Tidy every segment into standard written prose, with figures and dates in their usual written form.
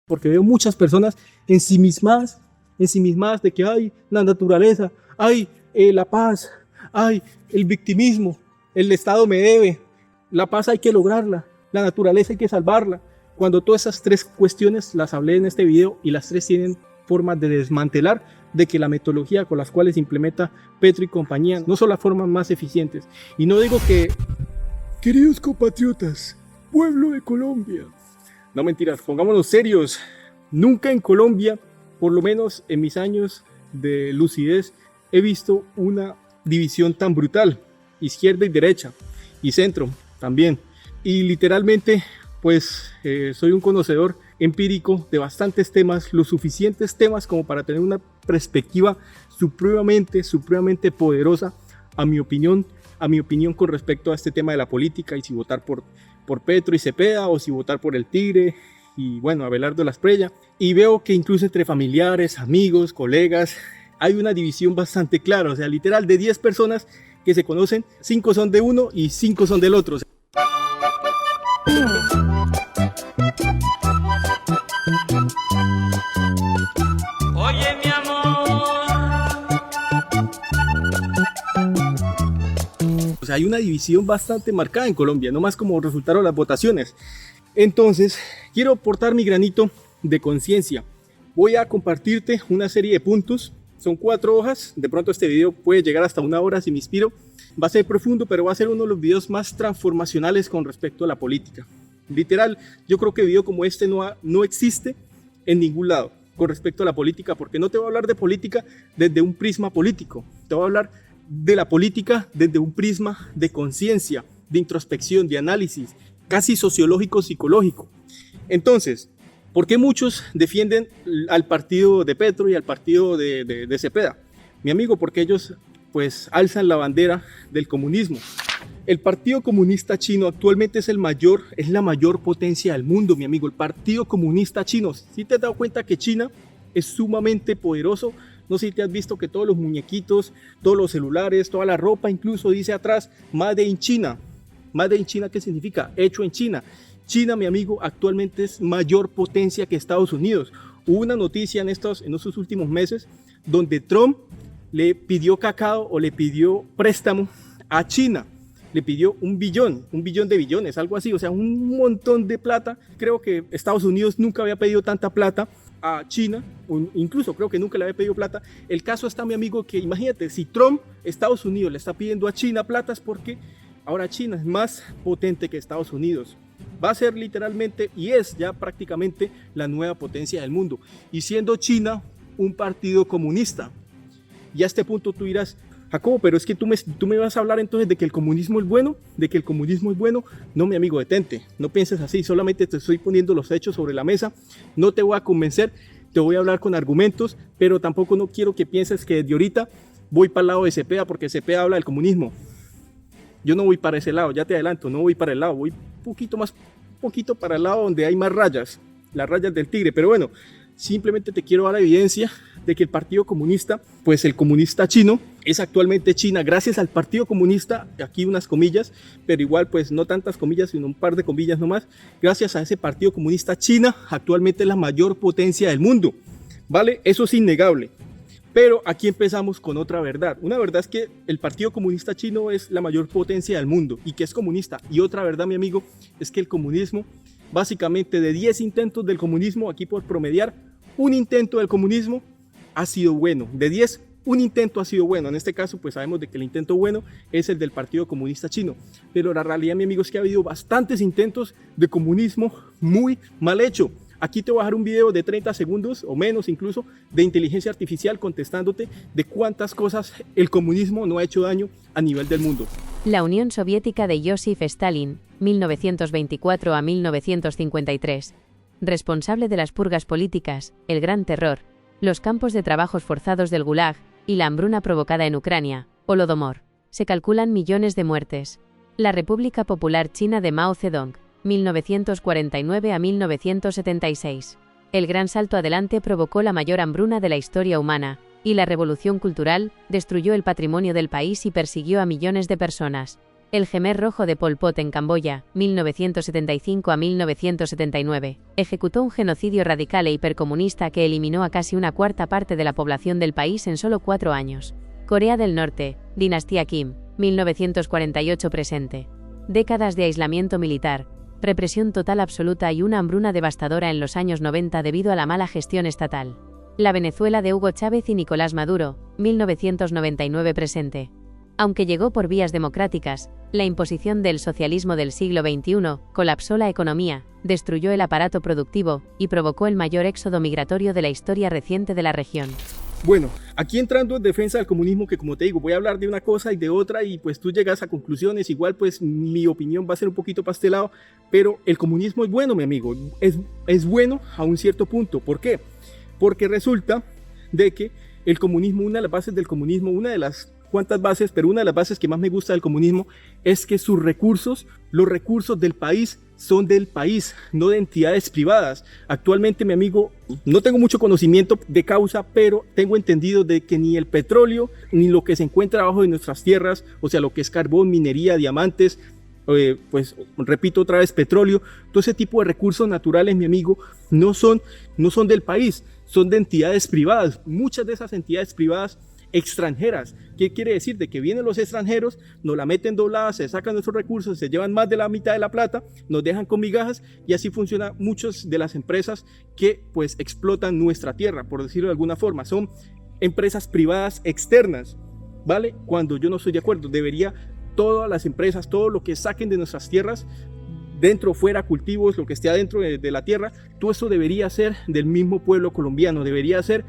porque veo muchas personas ensimismadas de que hay la naturaleza, hay la paz, hay el victimismo, el Estado me debe, la paz hay que lograrla, la naturaleza hay que salvarla. Cuando todas esas tres cuestiones las hablé en este video y las tres tienen formas de desmantelar de que la metodología con las cuales implementa Petro y compañía no son las formas más eficientes. Y no digo que, queridos compatriotas, pueblo de Colombia, no mentiras, pongámonos serios, nunca en Colombia, por lo menos en mis años de lucidez, he visto una división tan brutal, izquierda y derecha, y centro también. Y literalmente, pues soy un conocedor empírico de bastantes temas, los suficientes temas como para tener una perspectiva supremamente poderosa, a mi opinión con respecto a este tema de la política y si votar por Petro y Cepeda o si votar por el Tigre y bueno, Abelardo Lasprella. Y veo que incluso entre familiares, amigos, colegas, hay una división bastante clara, o sea, literal de 10 personas que se conocen, 5 son de uno y 5 son del otro. Oye, mi amor. O sea, hay una división bastante marcada en Colombia, no más como resultaron las votaciones. Entonces, quiero aportar mi granito de conciencia. Voy a compartirte una serie de puntos. Son 4 hojas. De pronto este video puede llegar hasta 1 hora si me inspiro. Va a ser profundo, pero va a ser uno de los videos más transformacionales con respecto a la política. Literal, yo creo que video como este no existe en ningún lado con respecto a la política, porque no te voy a hablar de política desde un prisma político, te voy a hablar de la política desde un prisma de conciencia, de introspección, de análisis, casi sociológico, psicológico. Entonces, ¿por qué muchos defienden al partido de Petro y al partido de Cepeda? Mi amigo, porque ellos pues alzan la bandera del comunismo. El Partido Comunista Chino actualmente es la mayor potencia del mundo, mi amigo. El Partido Comunista Chino. ¿Sí te has dado cuenta que China es sumamente poderoso? No sé si te has visto que todos los muñequitos, todos los celulares, toda la ropa, incluso dice atrás, Made in China. Made in China, ¿qué significa? Hecho en China. China, mi amigo, actualmente es mayor potencia que Estados Unidos. Hubo una noticia en estos últimos meses donde Trump le pidió cacao o le pidió préstamo a China. Le pidió un billón de billones, algo así, o sea, un montón de plata. Creo que Estados Unidos nunca había pedido tanta plata a China, incluso creo que nunca le había pedido plata. El caso está, mi amigo, que imagínate, si Trump, Estados Unidos le está pidiendo a China plata, es porque ahora China es más potente que Estados Unidos. Va a ser literalmente, y es ya prácticamente la nueva potencia del mundo. Y siendo China un partido comunista. Y a este punto tú dirás, Jacobo, pero es que tú me vas a hablar entonces de que el comunismo es bueno, No, mi amigo, detente, no pienses así, solamente te estoy poniendo los hechos sobre la mesa, no te voy a convencer, te voy a hablar con argumentos, pero tampoco no quiero que pienses que desde ahorita voy para el lado de Cepeda, porque Cepeda habla del comunismo. Yo no voy para ese lado, ya te adelanto, no voy para el lado, voy un poquito para el lado donde hay más rayas, las rayas del tigre, pero bueno, simplemente te quiero dar la evidencia de que el Partido Comunista, pues el comunista chino, es actualmente China, gracias al Partido Comunista, aquí unas comillas, pero igual pues no tantas comillas, sino un par de comillas nomás, gracias a ese Partido Comunista, China actualmente es la mayor potencia del mundo, ¿vale? Eso es innegable. Pero aquí empezamos con otra verdad. Una verdad es que el Partido Comunista Chino es la mayor potencia del mundo y que es comunista. Y otra verdad, mi amigo, es que el comunismo, básicamente de 10 intentos del comunismo, aquí por promediar, un intento del comunismo ha sido bueno. De 10, un intento ha sido bueno. En este caso, pues sabemos de que el intento bueno es el del Partido Comunista Chino. Pero la realidad, mi amigo, es que ha habido bastantes intentos de comunismo muy mal hecho. Aquí te voy a dejar un video de 30 segundos o menos incluso de inteligencia artificial contestándote de cuántas cosas el comunismo no ha hecho daño a nivel del mundo. La Unión Soviética de Joseph Stalin, 1924 a 1953. Responsable de las purgas políticas, el Gran Terror, los campos de trabajos forzados del Gulag y la hambruna provocada en Ucrania, Holodomor. Se calculan millones de muertes. La República Popular China de Mao Zedong, 1949 a 1976. El gran salto adelante provocó la mayor hambruna de la historia humana, y la revolución cultural destruyó el patrimonio del país y persiguió a millones de personas. El Khmer Rojo de Pol Pot en Camboya, 1975 a 1979, ejecutó un genocidio radical e hipercomunista que eliminó a casi una cuarta parte de la población del país en solo 4 años. Corea del Norte, dinastía Kim, 1948 presente. Décadas de aislamiento militar, represión total absoluta y una hambruna devastadora en los años 90 debido a la mala gestión estatal. La Venezuela de Hugo Chávez y Nicolás Maduro, 1999 presente. Aunque llegó por vías democráticas, la imposición del socialismo del siglo XXI colapsó la economía, destruyó el aparato productivo y provocó el mayor éxodo migratorio de la historia reciente de la región. Bueno, aquí entrando en defensa del comunismo, que como te digo, voy a hablar de una cosa y de otra y pues tú llegas a conclusiones, igual pues mi opinión va a ser un poquito pastelado, pero el comunismo es bueno, mi amigo, es bueno a un cierto punto. ¿Por qué? Porque resulta de que el comunismo, una de las bases del comunismo, una de las cuantas bases, pero una de las bases que más me gusta del comunismo es que sus recursos, los recursos del país son del país, no de entidades privadas. Actualmente, mi amigo, no tengo mucho conocimiento de causa, pero tengo entendido de que ni el petróleo, ni lo que se encuentra abajo de nuestras tierras, o sea, lo que es carbón, minería, diamantes, pues repito otra vez, petróleo, todo ese tipo de recursos naturales, mi amigo, no son del país, son de entidades privadas. Muchas de esas entidades privadas extranjeras. ¿Qué quiere decir? De que vienen los extranjeros, nos la meten doblada, se sacan nuestros recursos, se llevan más de la mitad de la plata, nos dejan con migajas, y así funcionan muchas de las empresas que pues explotan nuestra tierra, por decirlo de alguna forma. Son empresas privadas externas, ¿vale? Cuando yo no estoy de acuerdo, debería todas las empresas, todo lo que saquen de nuestras tierras, dentro, fuera, cultivos, lo que esté adentro de la tierra, todo eso debería ser del mismo pueblo colombiano, debería ser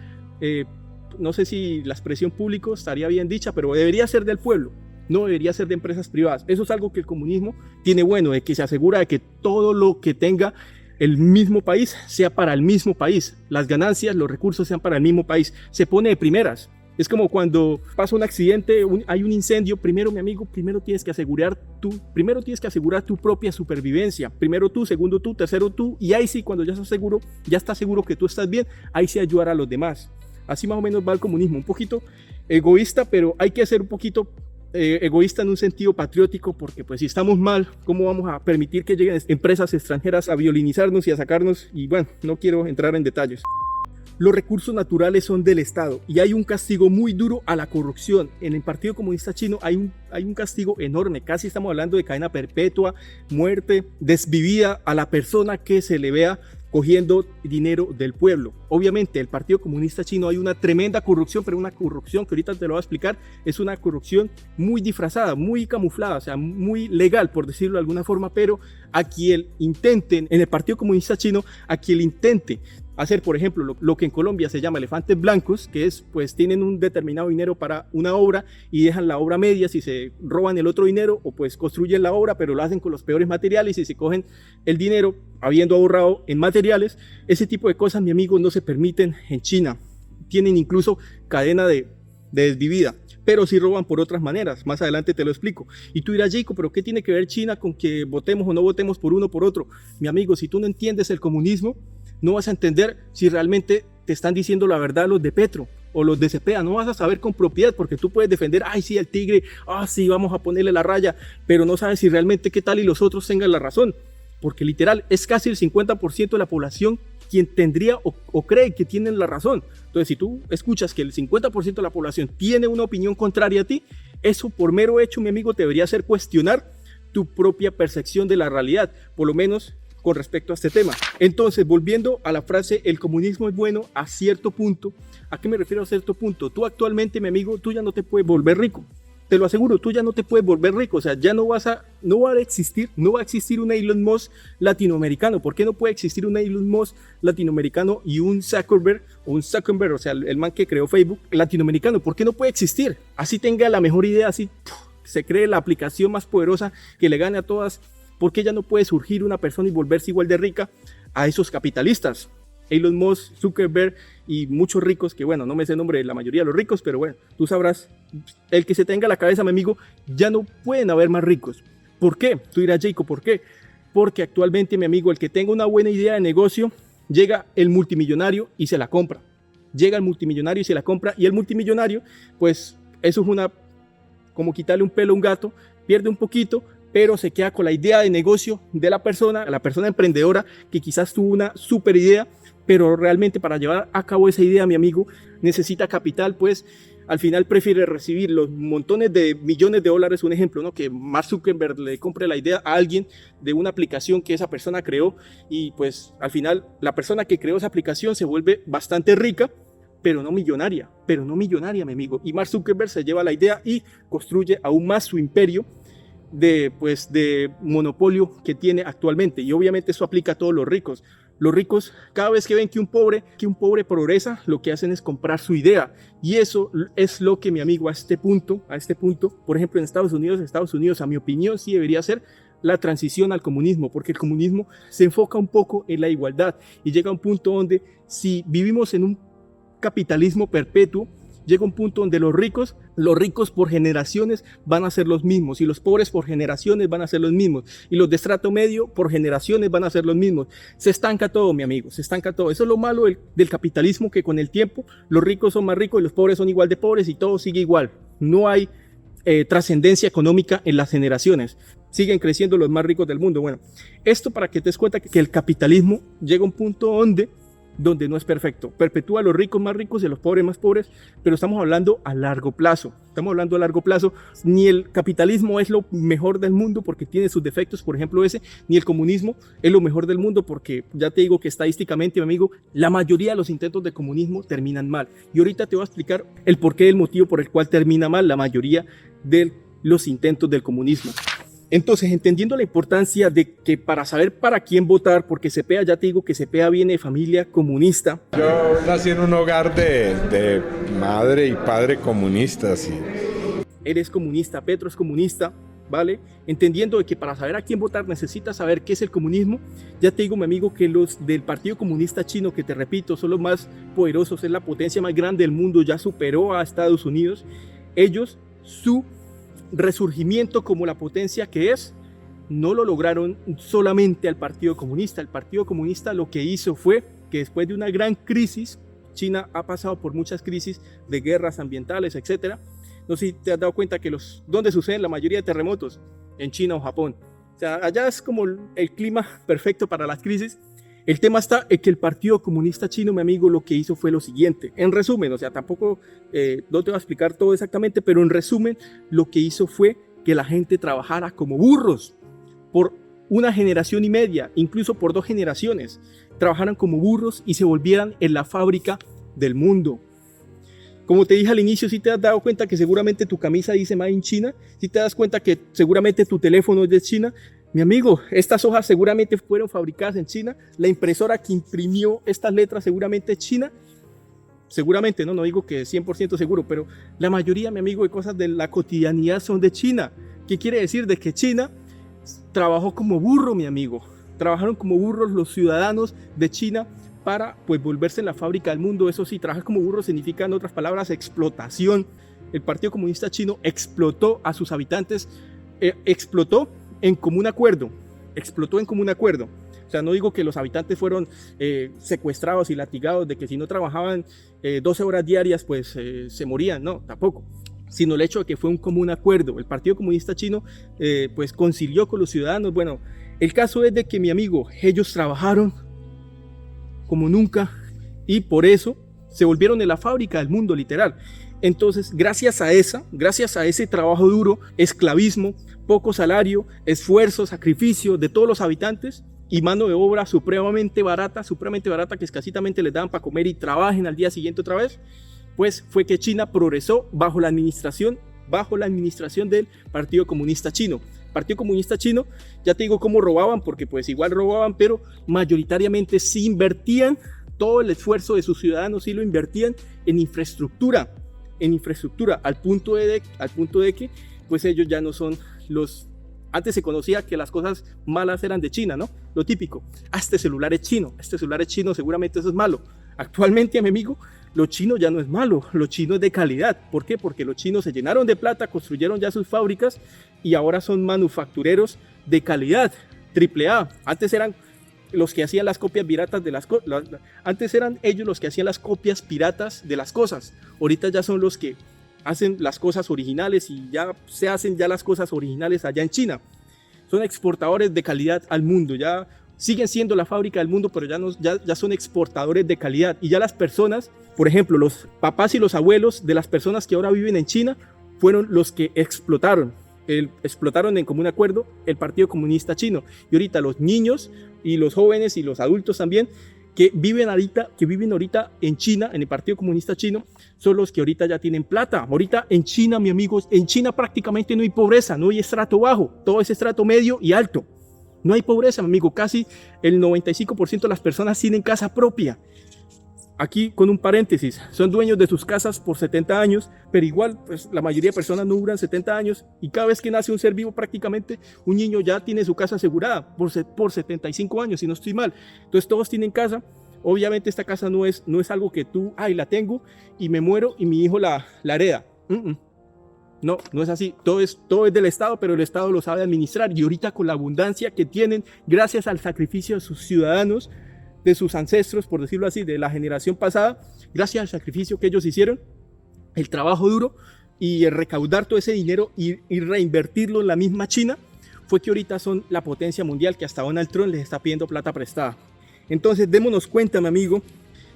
no sé si la expresión público estaría bien dicha, pero debería ser del pueblo, no debería ser de empresas privadas. Eso es algo que el comunismo tiene bueno, de que se asegura de que todo lo que tenga el mismo país sea para el mismo país, las ganancias, los recursos sean para el mismo país, se pone de primeras. Es como cuando pasa un accidente, hay un incendio, primero, mi amigo, primero tienes que asegurar tu propia supervivencia. Primero tú, segundo tú, tercero tú, y ahí sí, cuando ya estás seguro que tú estás bien, ahí sí ayudar a los demás. Así más o menos va el comunismo, un poquito egoísta, pero hay que ser un poquito egoísta en un sentido patriótico, porque pues si estamos mal, ¿cómo vamos a permitir que lleguen empresas extranjeras a violinizarnos y a sacarnos? Y bueno, no quiero entrar en detalles. Los recursos naturales son del Estado y hay un castigo muy duro a la corrupción. En el Partido Comunista Chino hay un castigo enorme, casi estamos hablando de cadena perpetua, muerte, desvivida a la persona que se le vea cogiendo dinero del pueblo. Obviamente, el Partido Comunista Chino hay una tremenda corrupción, pero una corrupción que ahorita te lo voy a explicar, es una corrupción muy disfrazada, muy camuflada, o sea, muy legal, por decirlo de alguna forma, pero a quien intenten, en el Partido Comunista Chino, a quien intente hacer, por ejemplo, lo que en Colombia se llama elefantes blancos, que es, pues tienen un determinado dinero para una obra y dejan la obra media, si se roban el otro dinero, o pues construyen la obra, pero lo hacen con los peores materiales y se cogen el dinero habiendo ahorrado en materiales. Ese tipo de cosas, mi amigo, no se permiten en China. Tienen incluso cadena de desvivida, pero sí roban por otras maneras. Más adelante te lo explico. Y tú dirás, Jacob, ¿pero qué tiene que ver China con que votemos o no votemos por uno o por otro? Mi amigo, si tú no entiendes el comunismo, no vas a entender si realmente te están diciendo la verdad los de Petro o los de Cepeda. No vas a saber con propiedad, porque tú puedes defender, ay sí, el tigre, sí, vamos a ponerle la raya, pero no sabes si realmente qué tal y los otros tengan la razón, porque literal es casi el 50% de la población quien tendría o cree que tienen la razón. Entonces, si tú escuchas que el 50% de la población tiene una opinión contraria a ti, eso por mero hecho, mi amigo, te debería hacer cuestionar tu propia percepción de la realidad, por lo menos con respecto a este tema. Entonces, volviendo a la frase, el comunismo es bueno a cierto punto. ¿A qué me refiero a cierto punto? Tú actualmente, mi amigo, tú ya no te puedes volver rico. Te lo aseguro, tú ya no te puedes volver rico. O sea, ya no va a existir un Elon Musk latinoamericano. ¿Por qué no puede existir un Elon Musk latinoamericano y un Zuckerberg, o sea, el man que creó Facebook latinoamericano? ¿Por qué no puede existir? Así tenga la mejor idea, así se cree la aplicación más poderosa que le gane a todas. ¿Por qué ya no puede surgir una persona y volverse igual de rica a esos capitalistas? Elon Musk, Zuckerberg y muchos ricos, que bueno, no me sé el nombre de la mayoría de los ricos, pero bueno, tú sabrás, el que se tenga la cabeza, mi amigo, ya no pueden haber más ricos. ¿Por qué? Tú dirás, Jacob, ¿por qué? Porque actualmente, mi amigo, el que tenga una buena idea de negocio, llega el multimillonario y se la compra. Llega el multimillonario y se la compra, y el multimillonario, pues eso es como quitarle un pelo a un gato, pierde un poquito, pero se queda con la idea de negocio de la persona emprendedora que quizás tuvo una super idea, pero realmente para llevar a cabo esa idea, mi amigo, necesita capital, pues al final prefiere recibir los montones de millones de dólares, un ejemplo, ¿no? Que Mark Zuckerberg le compre la idea a alguien de una aplicación que esa persona creó y pues al final la persona que creó esa aplicación se vuelve bastante rica, pero no millonaria, mi amigo. Y Mark Zuckerberg se lleva la idea y construye aún más su imperio de monopolio que tiene actualmente. Y obviamente eso aplica a todos los ricos. Los ricos, cada vez que ven que un pobre progresa, lo que hacen es comprar su idea. Y eso es lo que, mi amigo, a este punto, por ejemplo, en Estados Unidos, a mi opinión, sí debería ser la transición al comunismo, porque el comunismo se enfoca un poco en la igualdad y llega a un punto donde si vivimos en un capitalismo perpetuo, llega un punto donde los ricos por generaciones van a ser los mismos y los pobres por generaciones van a ser los mismos y los de estrato medio por generaciones van a ser los mismos. Se estanca todo, mi amigo, se estanca todo. Eso es lo malo del capitalismo, que con el tiempo los ricos son más ricos y los pobres son igual de pobres y todo sigue igual. No hay trascendencia económica en las generaciones. Siguen creciendo los más ricos del mundo. Bueno, esto para que te des cuenta que el capitalismo llega a un punto donde no es perfecto. Perpetúa a los ricos más ricos y a los pobres más pobres, pero estamos hablando a largo plazo. Ni el capitalismo es lo mejor del mundo porque tiene sus defectos, por ejemplo ese, ni el comunismo es lo mejor del mundo porque ya te digo que estadísticamente, mi amigo, la mayoría de los intentos de comunismo terminan mal. Y ahorita te voy a explicar el porqué del motivo por el cual termina mal la mayoría de los intentos del comunismo. Entonces, entendiendo la importancia de que para saber para quién votar, porque Cepeda, ya te digo que Cepeda viene de familia comunista. Yo nací en un hogar de madre y padre comunistas. Él es comunista, Petro es comunista, ¿vale? Entendiendo de que para saber a quién votar necesitas saber qué es el comunismo. Ya te digo, mi amigo, que los del Partido Comunista Chino, que te repito, son los más poderosos, es la potencia más grande del mundo, ya superó a Estados Unidos. Ellos, su resurgimiento como la potencia que es, no lo lograron solamente al Partido Comunista. El Partido Comunista lo que hizo fue que después de una gran crisis, China ha pasado por muchas crisis de guerras ambientales, etcétera. No sé si te has dado cuenta que donde suceden la mayoría de terremotos, en China o Japón. O sea, allá es como el clima perfecto para las crisis. El tema está en que el Partido Comunista Chino, mi amigo, lo que hizo fue lo siguiente. En resumen, o sea, tampoco no te voy a explicar todo exactamente, pero en resumen, lo que hizo fue que la gente trabajara como burros por una generación y media, incluso por 2 generaciones. Trabajaran como burros y se volvieran en la fábrica del mundo. Como te dije al inicio, si te has dado cuenta que seguramente tu camisa dice Made in China, si te das cuenta que seguramente tu teléfono es de China. Mi amigo, estas hojas seguramente fueron fabricadas en China, la impresora que imprimió estas letras seguramente es China, seguramente, no digo que 100% seguro, pero la mayoría, mi amigo, de cosas de la cotidianidad son de China. ¿Qué quiere decir? De que China trabajó como burro, mi amigo, trabajaron como burros los ciudadanos de China para pues volverse en la fábrica del mundo. Eso sí, trabajar como burro significa, en otras palabras, explotación. El Partido Comunista Chino explotó a sus habitantes, explotó en común acuerdo. O sea, no digo que los habitantes fueron secuestrados y latigados, de que si no trabajaban 12 horas diarias, pues se morían, no, tampoco. Sino el hecho de que fue un común acuerdo. El Partido Comunista Chino pues concilió con los ciudadanos. Bueno, el caso es de que, mi amigo, ellos trabajaron como nunca y por eso se volvieron en la fábrica del mundo, literal. Entonces, gracias a ese trabajo duro, esclavismo, poco salario, esfuerzo, sacrificio de todos los habitantes y mano de obra supremamente barata que escasitamente les daban para comer y trabajen al día siguiente otra vez, pues fue que China progresó bajo la administración del Partido Comunista Chino. Partido Comunista Chino, ya te digo cómo robaban, porque pues igual robaban, pero mayoritariamente sí invertían todo el esfuerzo de sus ciudadanos, sí lo invertían en infraestructura, al punto de que pues ellos ya no son los... Antes se conocía que las cosas malas eran de China, ¿no? Lo típico, este celular es chino, seguramente eso es malo. Actualmente, mi amigo, lo chino ya no es malo, lo chino es de calidad. ¿Por qué? Porque los chinos se llenaron de plata, construyeron ya sus fábricas y ahora son manufactureros de calidad, AAA. Antes eran los que hacían las copias piratas de antes eran ellos los que hacían las copias piratas de las cosas. Ahorita ya son los que hacen las cosas originales y ya se hacen ya las cosas originales allá en China. Son exportadores de calidad al mundo, ya siguen siendo la fábrica del mundo, pero ya son exportadores de calidad. Y ya las personas, por ejemplo, los papás y los abuelos de las personas que ahora viven en China fueron los que explotaron en común acuerdo el Partido Comunista Chino. Y ahorita los niños y los jóvenes y los adultos también que viven ahorita en China, en el Partido Comunista Chino, son los que ahorita ya tienen plata. Ahorita en China, mis amigos, en China prácticamente no hay pobreza, no hay estrato bajo, todo es estrato medio y alto. No hay pobreza, mi amigo, casi el 95% de las personas tienen casa propia. Aquí con un paréntesis, son dueños de sus casas por 70 años, pero igual pues, la mayoría de personas no duran 70 años y cada vez que nace un ser vivo prácticamente un niño ya tiene su casa asegurada por 75 años, si no estoy mal. Entonces todos tienen casa. Obviamente esta casa no es algo que tú, la tengo y me muero y mi hijo la hereda. No es así. Todo es del Estado, pero el Estado lo sabe administrar. Y ahorita con la abundancia que tienen, gracias al sacrificio de sus ciudadanos, de sus ancestros, por decirlo así, de la generación pasada, gracias al sacrificio que ellos hicieron, el trabajo duro y el recaudar todo ese dinero y reinvertirlo en la misma China, fue que ahorita son la potencia mundial que hasta Donald Trump les está pidiendo plata prestada. Entonces démonos cuenta, mi amigo,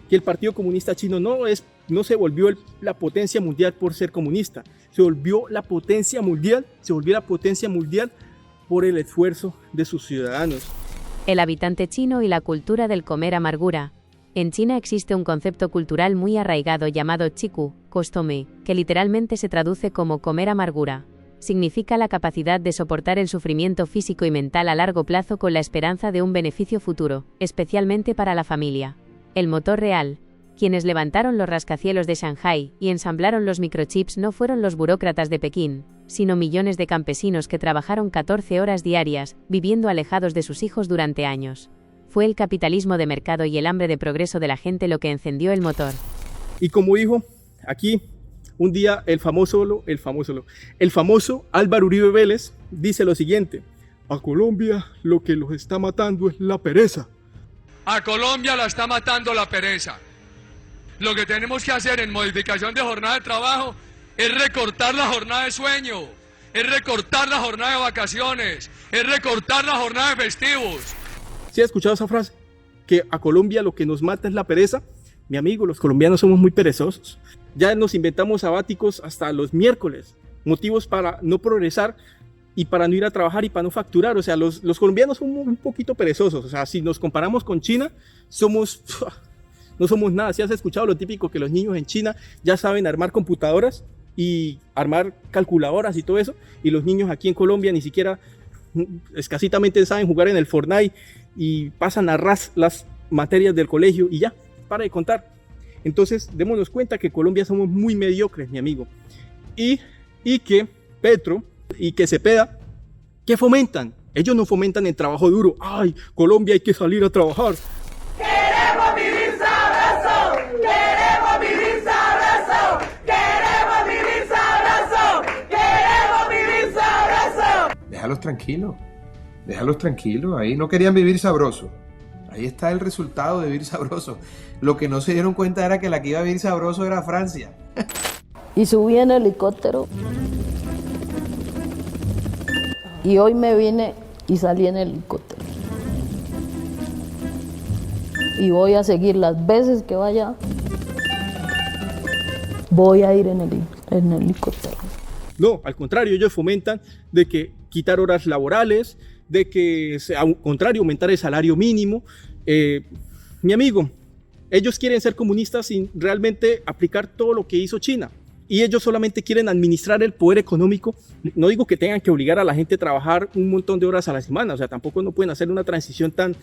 que el Partido Comunista Chino no se volvió la potencia mundial por ser comunista, se volvió la potencia mundial por el esfuerzo de sus ciudadanos. El habitante chino y la cultura del comer amargura. En China existe un concepto cultural muy arraigado llamado chiku, costumbre, que literalmente se traduce como comer amargura. Significa la capacidad de soportar el sufrimiento físico y mental a largo plazo con la esperanza de un beneficio futuro, especialmente para la familia. El motor real. Quienes levantaron los rascacielos de Shanghái y ensamblaron los microchips no fueron los burócratas de Pekín, sino millones de campesinos que trabajaron 14 horas diarias, viviendo alejados de sus hijos durante años. Fue el capitalismo de mercado y el hambre de progreso de la gente lo que encendió el motor. Y como dijo aquí, un día el famoso Álvaro Uribe Vélez dice lo siguiente: a Colombia lo que los está matando es la pereza. A Colombia la está matando la pereza. Lo que tenemos que hacer en modificación de jornada de trabajo es recortar la jornada de sueño, es recortar la jornada de vacaciones, es recortar la jornada de festivos. ¿Sí has escuchado esa frase? Que a Colombia lo que nos mata es la pereza. Mi amigo, los colombianos somos muy perezosos. Ya nos inventamos sabáticos hasta los miércoles, motivos para no progresar y para no ir a trabajar y para no facturar. O sea, los colombianos somos un poquito perezosos. O sea, si nos comparamos con China, no somos nada. Si has escuchado lo típico que los niños en China ya saben armar computadoras y armar calculadoras y todo eso, y los niños aquí en Colombia ni siquiera escasitamente saben jugar en el Fortnite y pasan a ras las materias del colegio y ya, para de contar. Entonces démonos cuenta que Colombia somos muy mediocres, mi amigo, y que Petro y que Cepeda, ¿qué fomentan? Ellos no fomentan el trabajo duro. ¡Ay, Colombia hay que salir a trabajar! ¡Queremos vivir sabroso! ¡Queremos vivir sabroso! ¡Queremos vivir sabroso! ¡Queremos vivir sabroso! Déjalos tranquilos, ahí no querían vivir sabroso. Ahí está el resultado de vivir sabroso. Lo que no se dieron cuenta era que la que iba a vivir sabroso era Francia. Y subí en helicóptero. Y hoy me vine y salí en helicóptero. Y voy a seguir las veces que vaya. Voy a ir en helicóptero. No, al contrario, ellos fomentan de que quitar horas laborales, de que, al contrario, aumentar el salario mínimo. Mi amigo, ellos quieren ser comunistas sin realmente aplicar todo lo que hizo China. Y ellos solamente quieren administrar el poder económico. No digo que tengan que obligar a la gente a trabajar un montón de horas a la semana, o sea, tampoco no pueden hacer una transición tan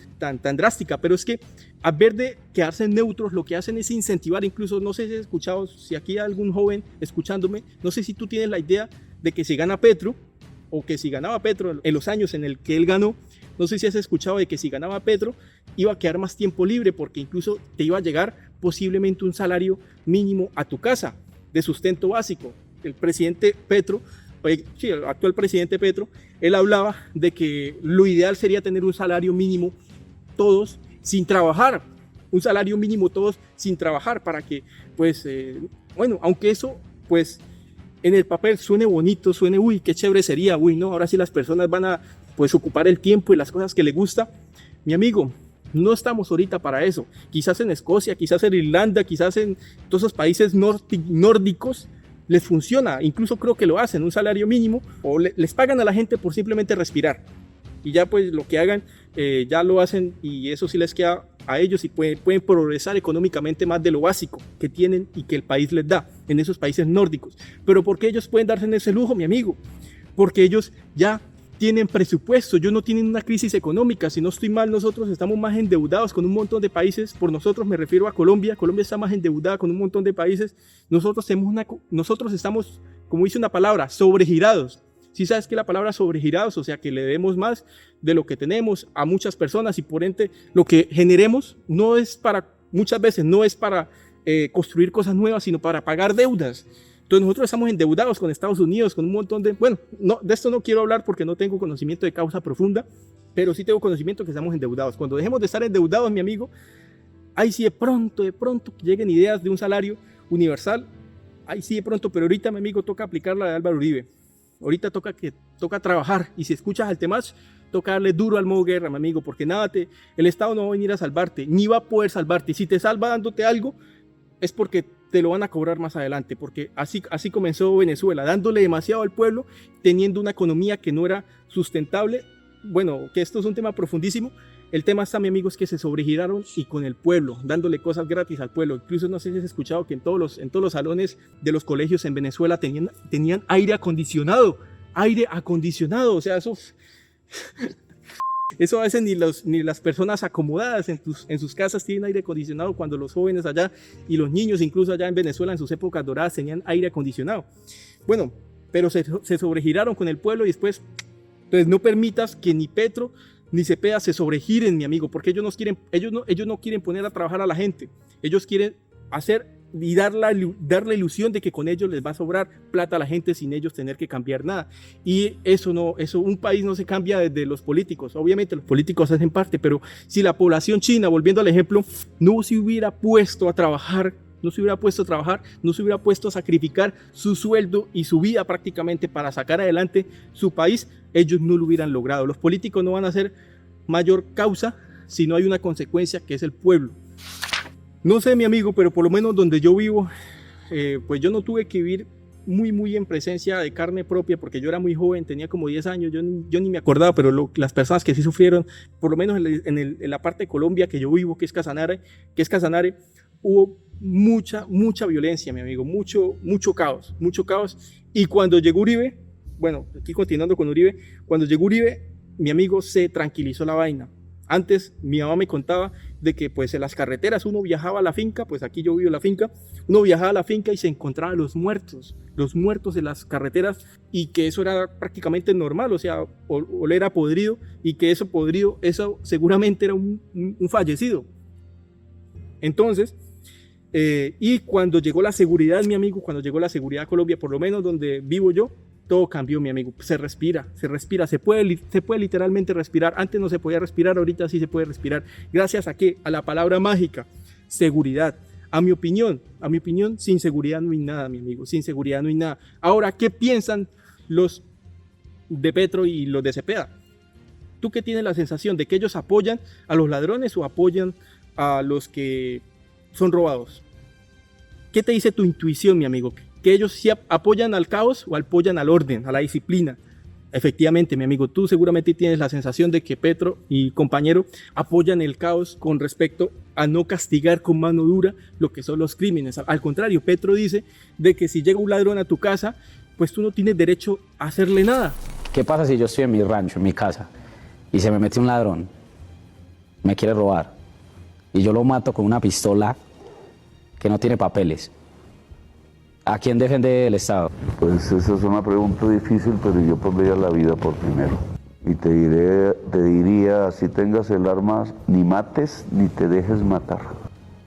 drástica, pero es que a ver de quedarse neutros, lo que hacen es incentivar. Incluso, no sé si has escuchado, si aquí hay algún joven escuchándome, no sé si tú tienes la idea de que si gana Petro, o que si ganaba Petro en los años en el que él ganó, no sé si has escuchado de que si ganaba Petro iba a quedar más tiempo libre, porque incluso te iba a llegar posiblemente un salario mínimo a tu casa de sustento básico. El presidente Petro, el actual presidente Petro, él hablaba de que lo ideal sería tener un salario mínimo todos sin trabajar, un salario mínimo todos sin trabajar, para que, pues, aunque eso, pues, en el papel suene bonito, suene, uy, qué chévere sería, uy, no, ahora sí las personas van a pues ocupar el tiempo y las cosas que les gusta. Mi amigo, no estamos ahorita para eso. Quizás en Escocia, quizás en Irlanda, quizás en todos esos países nórdicos les funciona, incluso creo que lo hacen, un salario mínimo, o les pagan a la gente por simplemente respirar. Y ya pues lo que hagan, ya lo hacen y eso sí les queda a ellos y pueden progresar económicamente más de lo básico que tienen y que el país les da en esos países nórdicos. Pero ¿por qué ellos pueden darse en ese lujo, mi amigo? Porque ellos ya tienen presupuesto, ellos no tienen una crisis económica. Si no estoy mal, nosotros estamos más endeudados con un montón de países. Por nosotros me refiero a Colombia. Colombia está más endeudada con un montón de países. Nosotros estamos, como dice una palabra, sobregirados. Si sabes que la palabra sobregirados, o sea que le debemos más de lo que tenemos a muchas personas y por ende lo que generemos no es para, muchas veces no es para construir cosas nuevas, sino para pagar deudas. Entonces nosotros estamos endeudados con Estados Unidos, con un montón de, bueno, no, de esto no quiero hablar porque no tengo conocimiento de causa profunda, pero sí tengo conocimiento que estamos endeudados. Cuando dejemos de estar endeudados, mi amigo, ahí sí de pronto lleguen ideas de un salario universal, ahí sí de pronto, pero ahorita, mi amigo, toca aplicar la de Álvaro Uribe. Ahorita toca trabajar y si escuchas al Temach, toca darle duro al modo guerra, mi amigo, porque el Estado no va a venir a salvarte, ni va a poder salvarte. Y si te salva dándote algo, es porque te lo van a cobrar más adelante, porque así comenzó Venezuela, dándole demasiado al pueblo, teniendo una economía que no era sustentable. Bueno, que esto es un tema profundísimo. El tema está, mi amigo, es que se sobregiraron y con el pueblo, dándole cosas gratis al pueblo. Incluso no sé si has escuchado que en todos los salones de los colegios en Venezuela tenían aire acondicionado. O sea, eso a veces ni las personas acomodadas en sus casas tienen aire acondicionado, cuando los jóvenes allá y los niños incluso allá en Venezuela en sus épocas doradas tenían aire acondicionado. Bueno, pero se sobregiraron con el pueblo y después, entonces no permitas que ni Petro ni Cepeda se sobregiren, mi amigo, porque ellos no quieren poner a trabajar a la gente. Ellos quieren hacer y dar la ilusión de que con ellos les va a sobrar plata a la gente sin ellos tener que cambiar nada. Y un país no se cambia desde los políticos. Obviamente los políticos hacen parte, pero si la población china, volviendo al ejemplo, no se hubiera puesto a trabajar, no se hubiera puesto a sacrificar su sueldo y su vida prácticamente para sacar adelante su país, ellos no lo hubieran logrado. Los políticos no van a ser mayor causa si no hay una consecuencia, que es el pueblo. No sé, mi amigo, pero por lo menos donde yo vivo, pues yo no tuve que vivir muy en presencia de carne propia, porque yo era muy joven, tenía como 10 años, yo ni me acordaba, pero las personas que sí sufrieron, por lo menos en la parte de Colombia que yo vivo, que es Casanare, hubo mucha violencia, mi amigo, mucho caos. Y cuando llegó Uribe, bueno, aquí continuando con Uribe, cuando llegó Uribe, mi amigo, se tranquilizó la vaina. Antes mi mamá me contaba de que pues en las carreteras uno viajaba a la finca, pues aquí yo vivo en la finca, uno viajaba a la finca y se encontraba los muertos en las carreteras, y que eso era prácticamente normal, o sea, oler a podrido, y que eso seguramente era un fallecido. Entonces, y cuando llegó la seguridad, mi amigo, cuando llegó la seguridad a Colombia, por lo menos donde vivo yo, todo cambió, mi amigo. Se puede literalmente respirar. Antes no se podía respirar, ahorita sí se puede respirar. ¿Gracias a qué? A la palabra mágica, seguridad. A mi opinión, sin seguridad no hay nada, mi amigo. Sin seguridad no hay nada. Ahora, ¿qué piensan los de Petro y los de Cepeda? ¿Tú qué tienes la sensación de que ellos apoyan a los ladrones o apoyan a los que son robados? ¿Qué te dice tu intuición, mi amigo? ¿Que ellos sí apoyan al caos o apoyan al orden, a la disciplina? Efectivamente, mi amigo, tú seguramente tienes la sensación de que Petro y compañero apoyan el caos con respecto a no castigar con mano dura lo que son los crímenes. Al contrario, Petro dice de que si llega un ladrón a tu casa, pues tú no tienes derecho a hacerle nada. ¿Qué pasa si yo estoy en mi rancho, en mi casa, y se me mete un ladrón, me quiere robar, y yo lo mato con una pistola que no tiene papeles? ¿A quién defiende el Estado? Pues esa es una pregunta difícil, pero yo pondría la vida por primero. Y te diría, así tengas el arma, ni mates ni te dejes matar.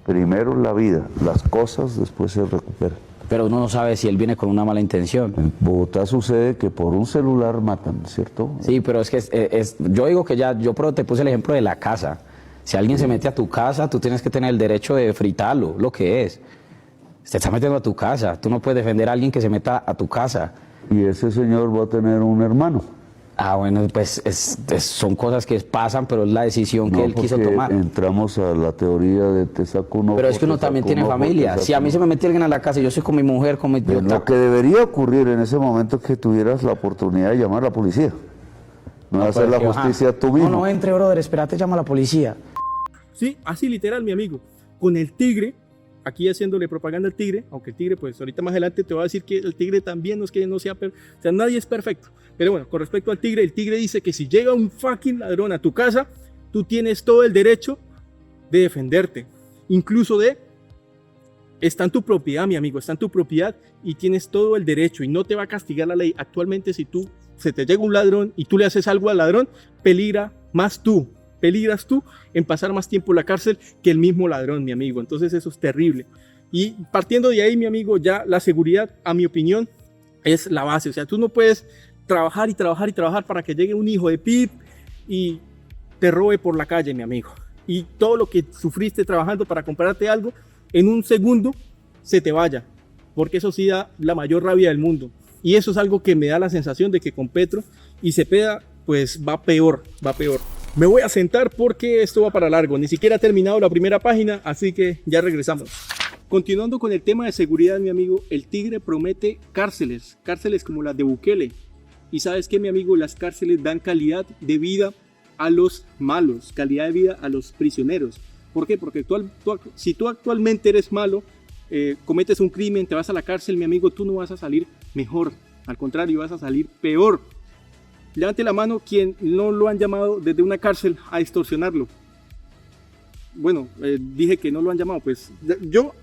Primero la vida, las cosas después se recuperan. Pero uno no sabe si él viene con una mala intención. En Bogotá sucede que por un celular matan, ¿cierto? Sí, pero es que yo digo que yo te puse el ejemplo de la casa. Si alguien se mete a tu casa, tú tienes que tener el derecho de fritarlo, lo que es. Se está metiendo a tu casa. Tú no puedes defender a alguien que se meta a tu casa. Y ese señor va a tener un hermano. Ah, bueno, pues son cosas que pasan, pero es la decisión que él quiso tomar. Entramos a la teoría de te saco un ojo. Pero es que uno también tiene familia. Si a mí se me mete alguien a la casa, yo soy con mi mujer, con mi... Lo que debería ocurrir en ese momento es que tuvieras la oportunidad de llamar a la policía. No hacer la justicia tú mismo. No entre, brother, espérate, llama a la policía. Sí, así literal, mi amigo. Con el tigre, aquí haciéndole propaganda al tigre, aunque el tigre, pues ahorita más adelante te voy a decir que el tigre también no es que no sea, o sea, nadie es perfecto. Pero bueno, con respecto al tigre, el tigre dice que si llega un fucking ladrón a tu casa, tú tienes todo el derecho de defenderte. Incluso está en tu propiedad, mi amigo, está en tu propiedad y tienes todo el derecho y no te va a castigar la ley. Actualmente, si se te llega un ladrón y tú le haces algo al ladrón, peligras tú en pasar más tiempo en la cárcel que el mismo ladrón, mi amigo. Entonces eso es terrible. Y partiendo de ahí, mi amigo, ya la seguridad, a mi opinión, es la base. O sea, tú no puedes trabajar y trabajar y trabajar para que llegue un hijo de pip y te robe por la calle, mi amigo. Y todo lo que sufriste trabajando para comprarte algo, en un segundo se te vaya. Porque eso sí da la mayor rabia del mundo. Y eso es algo que me da la sensación de que con Petro y Cepeda, pues va peor. Me voy a sentar porque esto va para largo. Ni siquiera ha terminado la primera página, así que ya regresamos. Continuando con el tema de seguridad, mi amigo, el tigre promete cárceles como las de Bukele. Y sabes qué, mi amigo, las cárceles dan calidad de vida a los malos, calidad de vida a los prisioneros. ¿Por qué? Porque si tú actualmente eres malo, cometes un crimen, te vas a la cárcel, mi amigo, tú no vas a salir mejor. Al contrario, vas a salir peor. Levante la mano quien no lo han llamado desde una cárcel a extorsionarlo. Bueno, dije que no lo han llamado, pues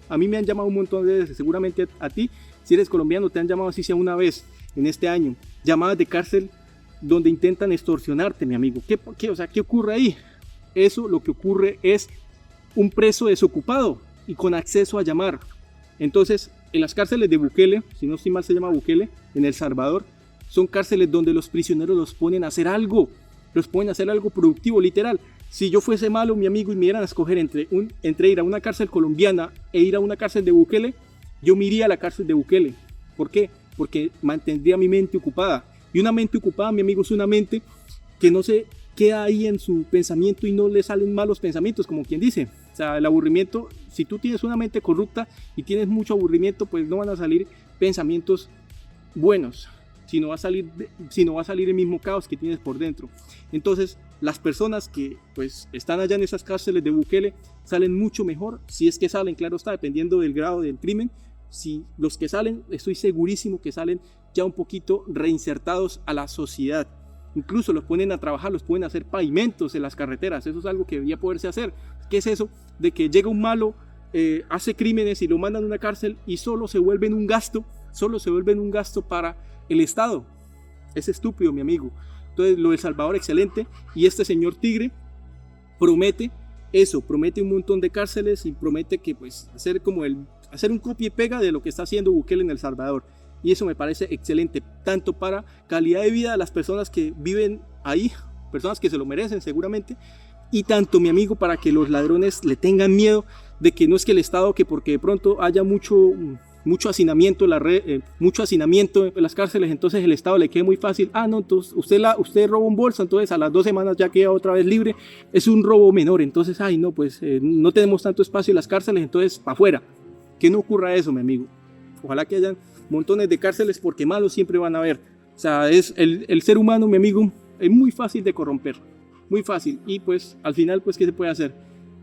a mí me han llamado un montón de veces, seguramente a ti, si eres colombiano, te han llamado así sea una vez en este año, llamadas de cárcel donde intentan extorsionarte, mi amigo. ¿Qué ocurre ahí? Eso lo que ocurre es un preso desocupado y con acceso a llamar. Entonces, en las cárceles de Bukele, si no estoy mal se llama Bukele, en El Salvador, son cárceles donde los prisioneros los ponen a hacer algo productivo, literal. Si yo fuese malo, mi amigo, y me dieran a escoger entre ir a una cárcel colombiana e ir a una cárcel de Bukele, yo me iría a la cárcel de Bukele. ¿Por qué? Porque mantendría mi mente ocupada. Y una mente ocupada, mi amigo, es una mente que no se queda ahí en su pensamiento y no le salen malos pensamientos, como quien dice. O sea, el aburrimiento, si tú tienes una mente corrupta y tienes mucho aburrimiento, pues no van a salir pensamientos buenos, sino va a salir el mismo caos que tienes por dentro. Entonces, las personas que pues están allá en esas cárceles de Bukele salen mucho mejor, si es que salen, claro está, dependiendo del grado del crimen. Si los que salen, estoy segurísimo que salen ya un poquito reinsertados a la sociedad. Incluso los ponen a trabajar, los pueden hacer pavimentos en las carreteras. Eso es algo que debería poderse hacer. ¿Qué es eso? De que llega un malo, hace crímenes y lo mandan a una cárcel y solo se vuelven un gasto para el Estado. Es estúpido, mi amigo. Entonces, lo de El Salvador, excelente. Y este señor tigre promete eso, promete un montón de cárceles y promete que pues hacer un copia y pega de lo que está haciendo Bukele en El Salvador. Y eso me parece excelente, tanto para calidad de vida de las personas que viven ahí, personas que se lo merecen seguramente, y tanto, mi amigo, para que los ladrones le tengan miedo de que no es que el Estado, que porque de pronto haya mucho hacinamiento en las cárceles, entonces el Estado le quede muy fácil. No, entonces usted roba un bolso, entonces a las 2 semanas ya queda otra vez libre. Es un robo menor, entonces, no tenemos tanto espacio en las cárceles, entonces para afuera. Que no ocurra eso, mi amigo. Ojalá que hayan montones de cárceles, porque malos siempre van a haber. O sea, es el ser humano, mi amigo, es muy fácil de corromper, muy fácil. Y pues al final, pues, ¿qué se puede hacer?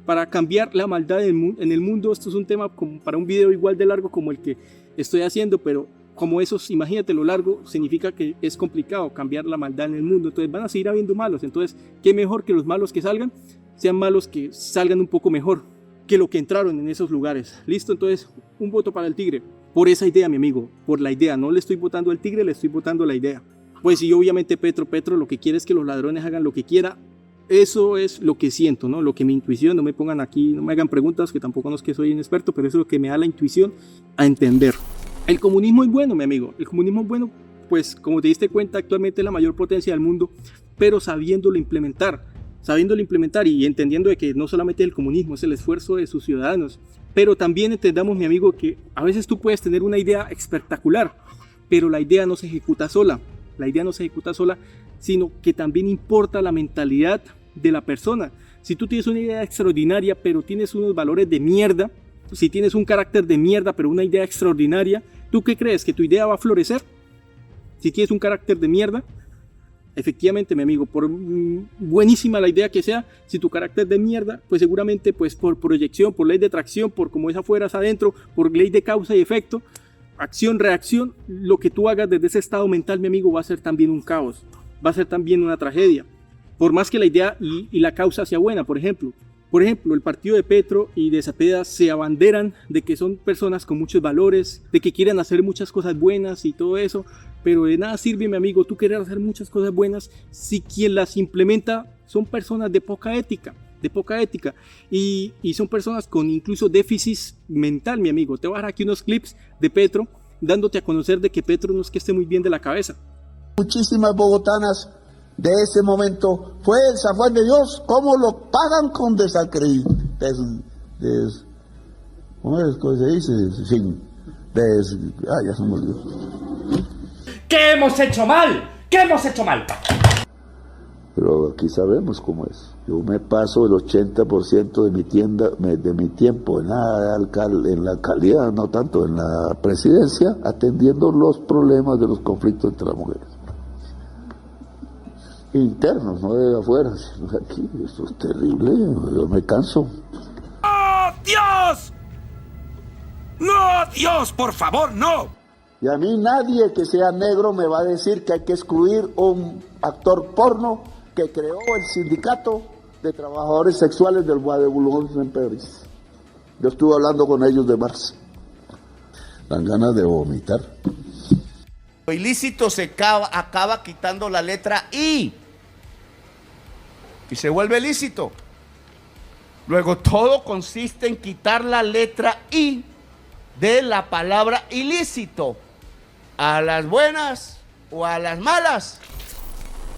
Para cambiar la maldad en el mundo, esto es un tema como para un video igual de largo como el que estoy haciendo, pero como esos, imagínate lo largo, significa que es complicado cambiar la maldad en el mundo. Entonces van a seguir habiendo malos. Entonces, ¿qué mejor que los malos que salgan sean malos que salgan un poco mejor que lo que entraron en esos lugares? Listo, entonces un voto para el tigre. Por esa idea, mi amigo, por la idea. No le estoy votando al tigre, le estoy votando la idea. Pues sí, obviamente Petro lo que quiere es que los ladrones hagan lo que quiera. Eso es lo que siento, ¿no? Lo que mi intuición, no me pongan aquí, no me hagan preguntas, que tampoco no es que soy un experto, pero eso es lo que me da la intuición a entender. El comunismo es bueno, mi amigo. El comunismo es bueno, pues como te diste cuenta, actualmente es la mayor potencia del mundo, pero sabiéndolo implementar y entendiendo de que no solamente el comunismo, es el esfuerzo de sus ciudadanos. Pero también entendamos, mi amigo, que a veces tú puedes tener una idea espectacular, pero la idea no se ejecuta sola. La idea no se ejecuta sola, sino que también importa la mentalidad de la persona. Si tú tienes una idea extraordinaria, pero tienes unos valores de mierda, si tienes un carácter de mierda, pero una idea extraordinaria, ¿tú qué crees? ¿Que tu idea va a florecer? Si tienes un carácter de mierda, efectivamente, mi amigo, por buenísima la idea que sea, si tu carácter de mierda, pues seguramente pues por proyección, por ley de atracción, por como es afuera es adentro, por ley de causa y efecto, acción, reacción, lo que tú hagas desde ese estado mental, mi amigo, va a ser también un caos, va a ser también una tragedia. Por más que la idea y la causa sea buena, por ejemplo, el partido de Petro y de Cepeda se abanderan de que son personas con muchos valores, de que quieren hacer muchas cosas buenas y todo eso, pero de nada sirve, mi amigo, tú querer hacer muchas cosas buenas si quien las implementa son personas de poca ética, y son personas con incluso déficit mental, mi amigo. Te voy a dar aquí unos clips de Petro, dándote a conocer de que Petro no es que esté muy bien de la cabeza. Muchísimas bogotanas de ese momento fue el San Juan de Dios, cómo lo pagan con desacreditación. ¿Cómo es? ¿Cómo se dice? Sin ya se me olvidó. ¿Qué hemos hecho mal? ¿Qué hemos hecho mal? Pero aquí sabemos cómo es. Yo me paso el 80% de mi tiempo en la alcaldía, no tanto en la presidencia, atendiendo los problemas de los conflictos entre las mujeres. Internos, no de afuera, sino de aquí. Esto es terrible, yo me canso. ¡Oh, Dios! ¡No, Dios, por favor, no! Y a mí nadie que sea negro me va a decir que hay que excluir un actor porno que creó el sindicato de trabajadores sexuales del Bois de Boulogne en París. Yo estuve hablando con ellos de marzo. Dan ganas de vomitar. Lo ilícito se acaba quitando la letra I y se vuelve lícito. Luego todo consiste en quitar la letra I de la palabra ilícito, a las buenas o a las malas.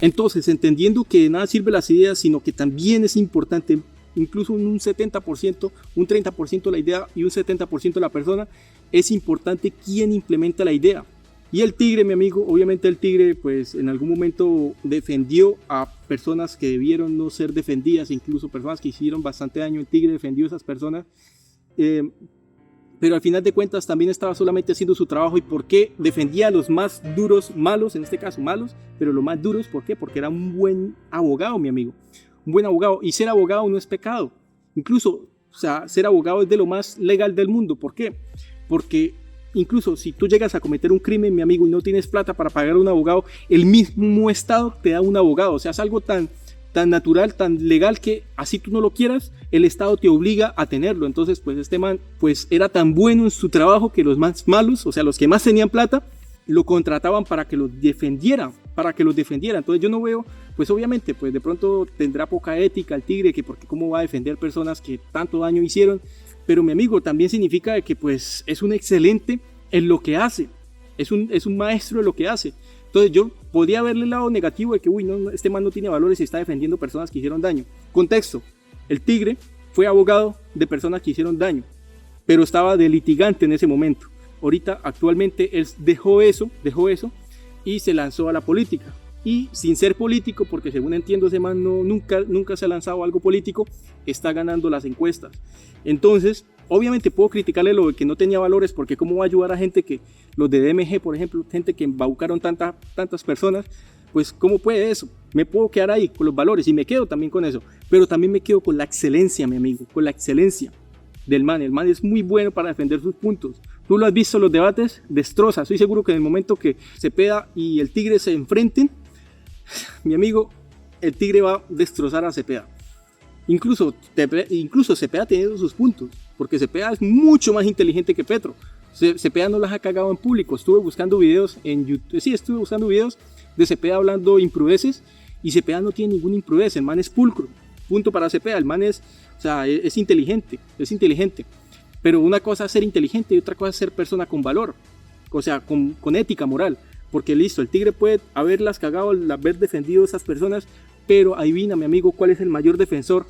Entonces, entendiendo que de nada sirven las ideas, sino que también es importante, incluso un 70%, un 30% la idea y un 70% la persona, es importante quién implementa la idea. Y el Tigre, mi amigo, obviamente el Tigre pues en algún momento defendió a personas que debieron no ser defendidas, incluso personas que hicieron bastante daño. El Tigre defendió a esas personas, pero al final de cuentas también estaba solamente haciendo su trabajo. ¿Y por qué defendía a los más duros, malos, en este caso malos, pero los más duros? ¿Por qué? Porque era un buen abogado, mi amigo, un buen abogado. Y ser abogado no es pecado, incluso, o sea, ser abogado es de lo más legal del mundo. ¿Por qué? Porque incluso si tú llegas a cometer un crimen, mi amigo, y no tienes plata para pagar a un abogado, el mismo Estado te da un abogado. O sea, es algo tan natural, tan legal, que así tú no lo quieras, el Estado te obliga a tenerlo. Entonces, pues este man pues era tan bueno en su trabajo que los más malos, o sea, los que más tenían plata, lo contrataban para que los defendiera. Entonces yo no veo, pues obviamente, pues de pronto tendrá poca ética el Tigre, que porque cómo va a defender personas que tanto daño hicieron. Pero mi amigo, también significa que pues es un excelente en lo que hace, es un maestro en lo que hace. Entonces yo podría verle el lado negativo de que no, este man no tiene valores y está defendiendo personas que hicieron daño. Contexto: el Tigre fue abogado de personas que hicieron daño, pero estaba de litigante en ese momento. Ahorita, actualmente, él dejó eso y se lanzó a la política. Y sin ser político, porque según entiendo ese man nunca se ha lanzado a algo político, está ganando las encuestas. Entonces, obviamente puedo criticarle lo de que no tenía valores, porque cómo va a ayudar a gente que, los de DMG por ejemplo, gente que embaucaron tantas personas, pues cómo puede eso. Me puedo quedar ahí con los valores y me quedo también con eso, pero también me quedo con la excelencia, mi amigo, con la excelencia del man. El man es muy bueno para defender sus puntos. Tú lo has visto en los debates, destroza. Estoy seguro que en el momento que Cepeda y el Tigre se enfrenten, mi amigo, el Tigre va a destrozar a Cepeda. Incluso Cepeda tiene sus puntos, porque Cepeda es mucho más inteligente que Petro. Cepeda no las ha cagado en público. Estuve buscando videos en YouTube, de Cepeda hablando imprudeces, y Cepeda no tiene ninguna imprudez. El man es pulcro. Punto para Cepeda. El man es inteligente, pero una cosa es ser inteligente y otra cosa es ser persona con valor, o sea, con ética moral. Porque listo, el Tigre puede haberlas cagado, haber defendido a esas personas, pero adivina, mi amigo, cuál es el mayor defensor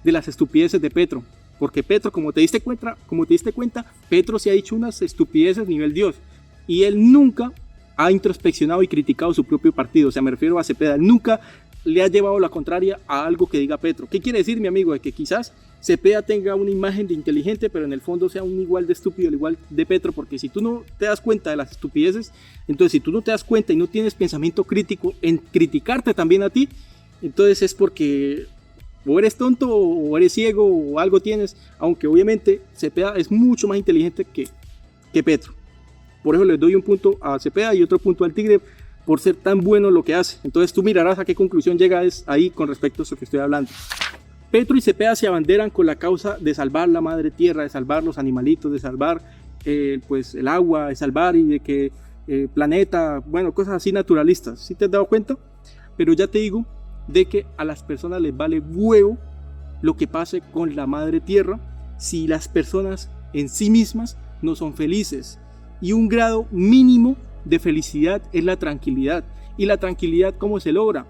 de las estupideces de Petro. porque Petro, como te diste cuenta, Petro se ha dicho unas estupideces nivel Dios, y él nunca ha introspeccionado y criticado su propio partido. O sea, me refiero a Cepeda, él nunca le ha llevado la contraria a algo que diga Petro. ¿Qué quiere decir, mi amigo? De que quizás Cepeda tenga una imagen de inteligente, pero en el fondo sea un igual de estúpido, igual de Petro, porque si tú no te das cuenta de las estupideces, entonces si tú no te das cuenta y no tienes pensamiento crítico en criticarte también a ti, entonces es porque o eres tonto o eres ciego o algo tienes, aunque obviamente Cepeda es mucho más inteligente que Petro. Por eso les doy un punto a Cepeda y otro punto al Tigre por ser tan bueno lo que hace. Entonces tú mirarás a qué conclusión llegas ahí con respecto a eso que estoy hablando. Petro y Cepeda se abanderan con la causa de salvar la madre tierra, de salvar los animalitos, de salvar pues el agua, de salvar y de que planeta, bueno, cosas así naturalistas. ¿Sí te has dado cuenta? Pero ya te digo de que a las personas les vale huevo lo que pase con la madre tierra si las personas en sí mismas no son felices. Y un grado mínimo de felicidad es la tranquilidad. ¿Y la tranquilidad cómo se logra?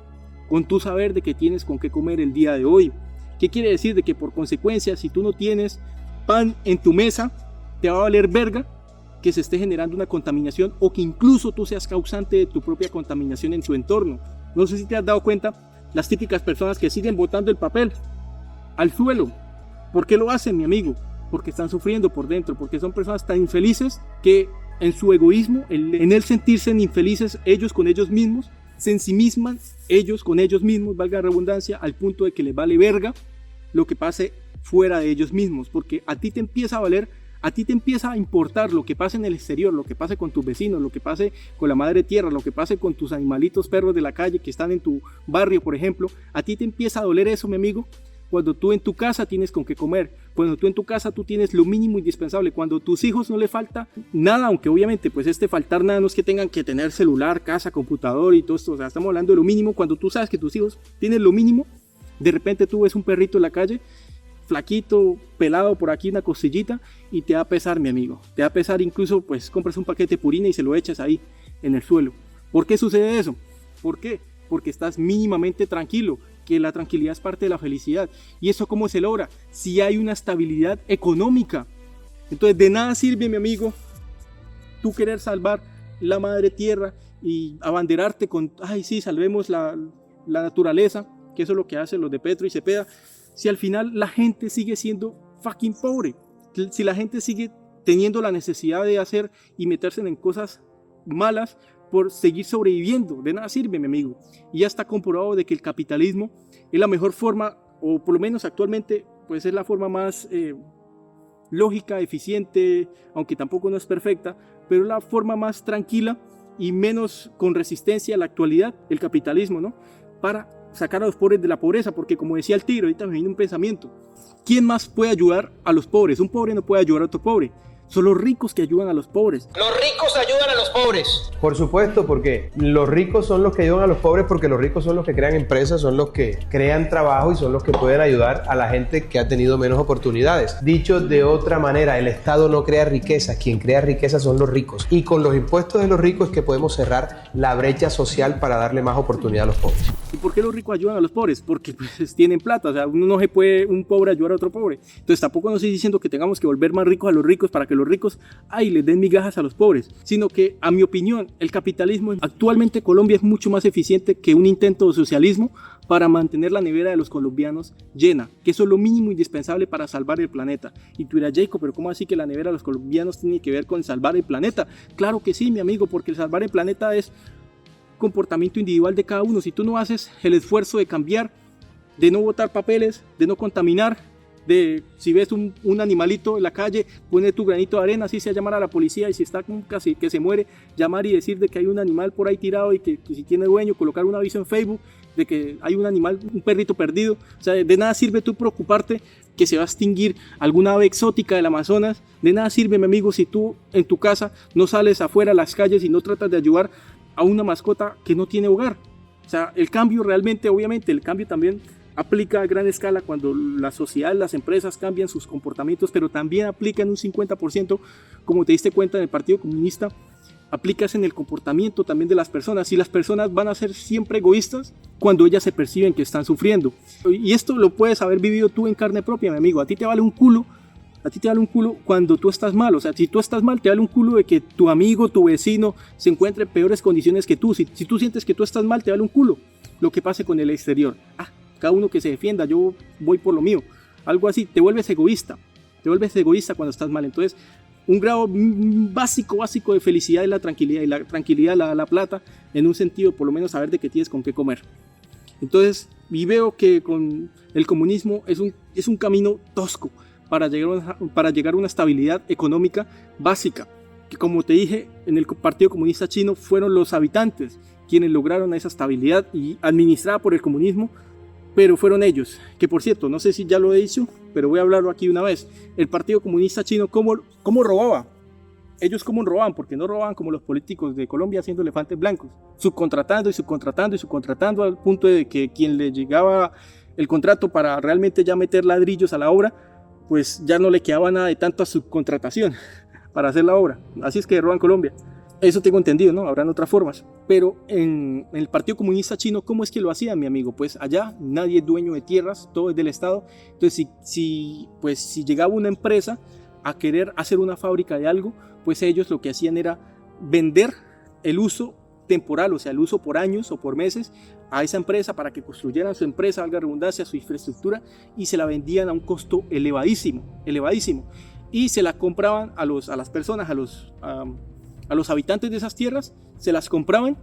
Con tu saber de que tienes con qué comer el día de hoy. ¿Qué quiere decir? De que por consecuencia, si tú no tienes pan en tu mesa, te va a valer verga que se esté generando una contaminación o que incluso tú seas causante de tu propia contaminación en tu entorno. No sé si te has dado cuenta, las típicas personas que siguen botando el papel al suelo. ¿Por qué lo hacen, mi amigo? Porque están sufriendo por dentro, porque son personas tan infelices que en su egoísmo, en el sentirse infelices ellos con ellos mismos, se ensimisman ellos con ellos mismos, valga la redundancia, al punto de que les vale verga lo que pase fuera de ellos mismos, porque a ti te empieza a valer, a ti te empieza a importar lo que pase en el exterior, lo que pase con tus vecinos, lo que pase con la madre tierra, lo que pase con tus animalitos perros de la calle que están en tu barrio, por ejemplo. A ti te empieza a doler eso, mi amigo, cuando tú en tu casa tienes con qué comer, cuando tú en tu casa tú tienes lo mínimo indispensable, cuando a tus hijos no le falta nada, aunque obviamente pues faltar nada no es que tengan que tener celular, casa, computador y todo esto, o sea, estamos hablando de lo mínimo. Cuando tú sabes que tus hijos tienen lo mínimo, de repente tú ves un perrito en la calle, flaquito, pelado por aquí, una costillita, y te va a pesar, mi amigo, te va a pesar. Incluso pues compras un paquete de purina y se lo echas ahí en el suelo. ¿Por qué sucede eso? ¿Por qué? Porque estás mínimamente tranquilo, que la tranquilidad es parte de la felicidad. ¿Y eso cómo se logra? Si hay una estabilidad económica. Entonces de nada sirve, mi amigo, tú querer salvar la madre tierra y abanderarte con, ay sí, salvemos la naturaleza, que eso es lo que hacen los de Petro y Cepeda, si al final la gente sigue siendo fucking pobre, si la gente sigue teniendo la necesidad de hacer y meterse en cosas malas por seguir sobreviviendo. De nada sirve, mi amigo. Y ya está comprobado de que el capitalismo es la mejor forma, o por lo menos actualmente pues es la forma más lógica, eficiente, aunque tampoco no es perfecta, pero es la forma más tranquila y menos con resistencia a la actualidad, el capitalismo, ¿no? Para sacar a los pobres de la pobreza, porque como decía el Tigre, ahorita me viene un pensamiento: ¿quién más puede ayudar a los pobres? Un pobre no puede ayudar a otro pobre. Son los ricos que ayudan a los pobres. Los ricos ayudan a los pobres. Por supuesto, porque los ricos son los que ayudan a los pobres, porque los ricos son los que crean empresas, son los que crean trabajo y son los que pueden ayudar a la gente que ha tenido menos oportunidades. Dicho de otra manera, el Estado no crea riqueza, quien crea riqueza son los ricos. Y con los impuestos de los ricos es que podemos cerrar la brecha social para darle más oportunidad a los pobres. ¿Y por qué los ricos ayudan a los pobres? Porque pues tienen plata, o sea, uno no se puede, un pobre ayudar a otro pobre. Entonces tampoco no estoy diciendo que tengamos que volver más ricos a los ricos para que los ricos les den migajas a los pobres, sino que, a mi opinión, el capitalismo actualmente en Colombia es mucho más eficiente que un intento de socialismo para mantener la nevera de los colombianos llena, que eso es lo mínimo indispensable para salvar el planeta. Y tú dirás, Jacob, pero ¿cómo así que la nevera de los colombianos tiene que ver con salvar el planeta? Claro que sí, mi amigo, porque el salvar el planeta es comportamiento individual de cada uno. Si tú no haces el esfuerzo de cambiar, de no botar papeles, de no contaminar, de si ves un animalito en la calle, pone tu granito de arena, así sea, llamar a la policía, y si está casi que se muere, llamar y decir de que hay un animal por ahí tirado y que si tiene dueño, colocar un aviso en Facebook de que hay un animal, un perrito perdido. O sea, de nada sirve tú preocuparte que se va a extinguir alguna ave exótica del Amazonas. De nada sirve, mi amigo, si tú en tu casa no sales afuera a las calles y no tratas de ayudar a una mascota que no tiene hogar. O sea, el cambio realmente, obviamente, el cambio también aplica a gran escala cuando la sociedad, las empresas cambian sus comportamientos, pero también aplica en un 50%, como te diste cuenta en el Partido Comunista, aplicas en el comportamiento también de las personas. Si las personas van a ser siempre egoístas, cuando ellas se perciben que están sufriendo. Y esto lo puedes haber vivido tú en carne propia, mi amigo. A ti te vale un culo cuando tú estás mal. O sea, si tú estás mal, te vale un culo de que tu amigo, tu vecino se encuentre en peores condiciones que tú. Si tú sientes que tú estás mal, te vale un culo lo que pase con el exterior. Cada uno que se defienda, yo voy por lo mío. Algo así, te vuelves egoísta cuando estás mal. Entonces, un grado básico de felicidad es la tranquilidad, y la tranquilidad la plata, en un sentido, por lo menos saber de que tienes con qué comer. Entonces, y veo que con el comunismo es un camino tosco para llegar a una estabilidad económica básica, que como te dije, en el Partido Comunista Chino fueron los habitantes quienes lograron esa estabilidad y administrada por el comunismo, pero fueron ellos, que por cierto, no sé si ya lo he dicho, pero voy a hablarlo aquí una vez. El Partido Comunista Chino, ¿cómo robaba? Ellos cómo robaban, porque no robaban como los políticos de Colombia haciendo elefantes blancos, subcontratando al punto de que quien le llegaba el contrato para realmente ya meter ladrillos a la obra, pues ya no le quedaba nada de tanta subcontratación para hacer la obra. Así es que roban Colombia. Eso tengo entendido, ¿no? Habrán otras formas. Pero en el Partido Comunista Chino, ¿cómo es que lo hacían, mi amigo? Pues allá nadie es dueño de tierras, todo es del Estado. Entonces, si llegaba una empresa a querer hacer una fábrica de algo, pues ellos lo que hacían era vender el uso temporal, o sea, el uso por años o por meses a esa empresa para que construyeran su empresa, valga redundancia, su infraestructura, y se la vendían a un costo elevadísimo. Y se la compraban a las personas, a los habitantes de esas tierras, se las compraban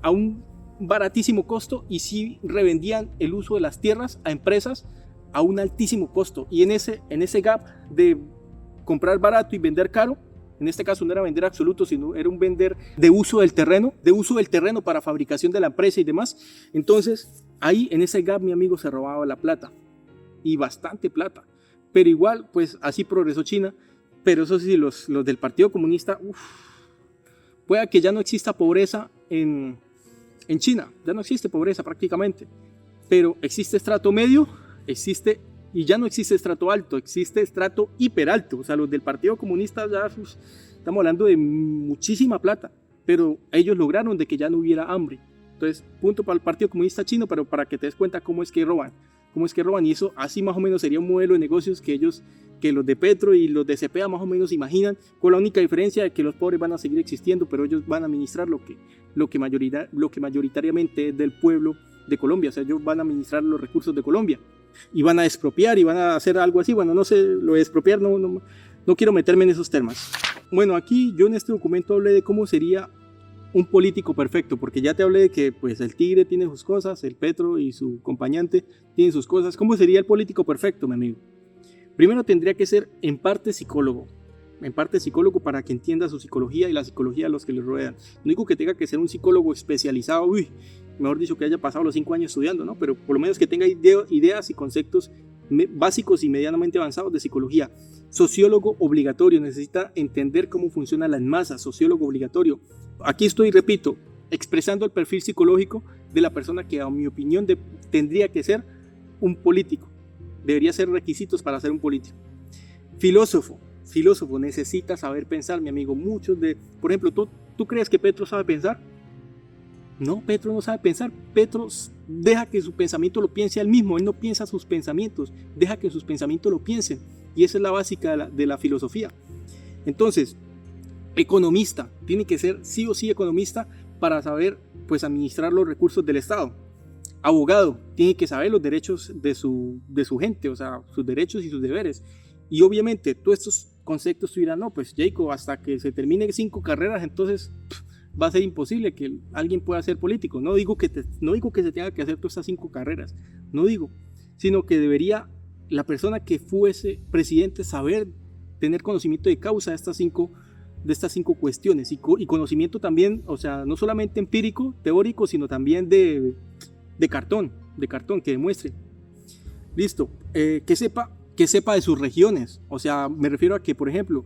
a un baratísimo costo y sí revendían el uso de las tierras a empresas a un altísimo costo. Y en ese gap de comprar barato y vender caro, en este caso no era vender absoluto, sino era un vender de uso del terreno para fabricación de la empresa y demás. Entonces ahí en ese gap, mi amigo, se robaba la plata, y bastante plata. Pero igual, pues así progresó China. Pero eso sí, los del Partido Comunista, puede que ya no exista pobreza en China, ya no existe pobreza prácticamente, pero existe estrato medio, y ya no existe estrato alto, existe estrato hiperalto. O sea, los del Partido Comunista ya estamos hablando de muchísima plata, pero ellos lograron de que ya no hubiera hambre. Entonces, punto para el Partido Comunista Chino, pero para que te des cuenta cómo es que roban, y eso así más o menos sería un modelo de negocios que los de Petro y los de CPA más o menos imaginan, con la única diferencia de que los pobres van a seguir existiendo, pero ellos van a administrar lo que mayoritariamente es del pueblo de Colombia. O sea, ellos van a administrar los recursos de Colombia y van a expropiar y van a hacer algo así. Bueno, no sé, lo de expropiar no quiero meterme en esos temas. Bueno, aquí yo en este documento hablé de cómo sería un político perfecto, porque ya te hablé de que pues el Tigre tiene sus cosas, el Petro y su acompañante tienen sus cosas. ¿Cómo sería el político perfecto, mi amigo? Primero tendría que ser en parte psicólogo para que entienda su psicología y la psicología de los que le rodean. No digo que tenga que ser un psicólogo especializado, mejor dicho, que haya pasado los 5 años estudiando, ¿no? Pero por lo menos que tenga ideas y conceptos básicos y medianamente avanzados de psicología. Sociólogo obligatorio, necesita entender cómo funcionan las masas, sociólogo obligatorio. Aquí estoy, repito, expresando el perfil psicológico de la persona que, a mi opinión, tendría que ser un político. Debería ser requisitos para ser un político. Filósofo, necesita saber pensar, mi amigo. Por ejemplo, ¿tú crees que Petro sabe pensar? No, Petro no sabe pensar. Petro deja que su pensamiento lo piense él mismo. Él no piensa sus pensamientos, deja que sus pensamientos lo piensen. Y esa es la básica de la filosofía. Entonces, economista, tiene que ser sí o sí economista para saber pues administrar los recursos del Estado. Abogado, tiene que saber los derechos de su gente, o sea, sus derechos y sus deberes. Y obviamente todos estos conceptos tú dirás, no, pues Jacob, hasta que se termine 5 carreras, entonces va a ser imposible que alguien pueda ser político. No digo que se tenga que hacer todas estas 5 carreras, no digo, sino que debería la persona que fuese presidente saber, tener conocimiento de causa de estas 5 cuestiones y conocimiento también, o sea, no solamente empírico, teórico, sino también de cartón, que demuestre. Listo, que sepa de sus regiones. O sea, me refiero a que, por ejemplo,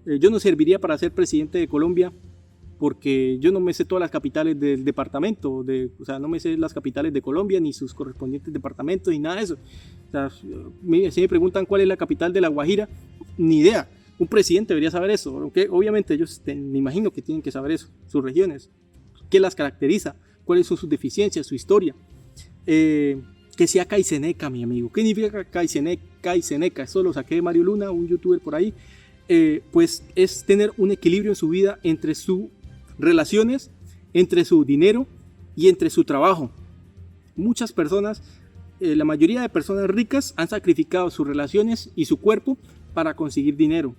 yo no serviría para ser presidente de Colombia porque yo no me sé todas las capitales del departamento, o sea, no me sé las capitales de Colombia ni sus correspondientes departamentos ni nada de eso. O sea, si me preguntan cuál es la capital de La Guajira, ni idea. Un presidente debería saber eso, aunque obviamente ellos me imagino que tienen que saber eso, sus regiones, qué las caracteriza, cuáles son sus deficiencias, su historia. que sea Kaizeneca, mi amigo. ¿Qué significa Kaizeneca? Eso lo saqué de Mario Luna, un youtuber por ahí. Pues es tener un equilibrio en su vida entre sus relaciones, entre su dinero y entre su trabajo. Muchas personas, la mayoría de personas ricas han sacrificado sus relaciones y su cuerpo para conseguir dinero.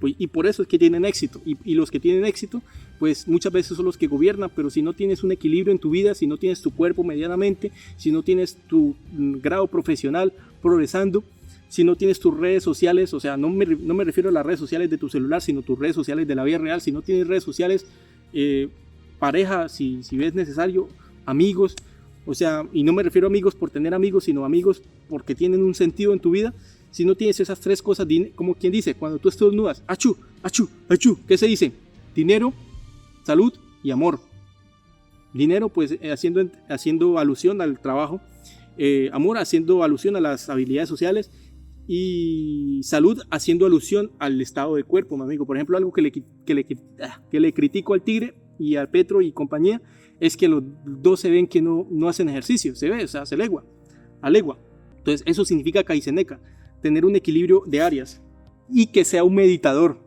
Pues, y por eso es que tienen éxito. Y los que tienen éxito, pues muchas veces son los que gobiernan, pero si no tienes un equilibrio en tu vida, si no tienes tu cuerpo medianamente, si no tienes tu grado profesional progresando, si no tienes tus redes sociales, o sea, no me refiero a las redes sociales de tu celular, sino tus redes sociales de la vida real, si no tienes redes sociales, pareja, si ves necesario, amigos, o sea, y no me refiero a amigos por tener amigos, sino amigos porque tienen un sentido en tu vida. Si no tienes esas tres cosas, como quien dice, cuando tú estornudas, achú, achú, achú, ¿qué se dice? Dinero, salud y amor. Dinero, pues haciendo alusión al trabajo, amor haciendo alusión a las habilidades sociales, y salud haciendo alusión al estado de cuerpo, mi amigo. Por ejemplo, algo que le critico al Tigre y al Petro y compañía es que los dos se ven que no hacen ejercicio, se ve, o sea, se legua. Entonces eso significa Kaizeneca, tener un equilibrio de áreas, y que sea un meditador.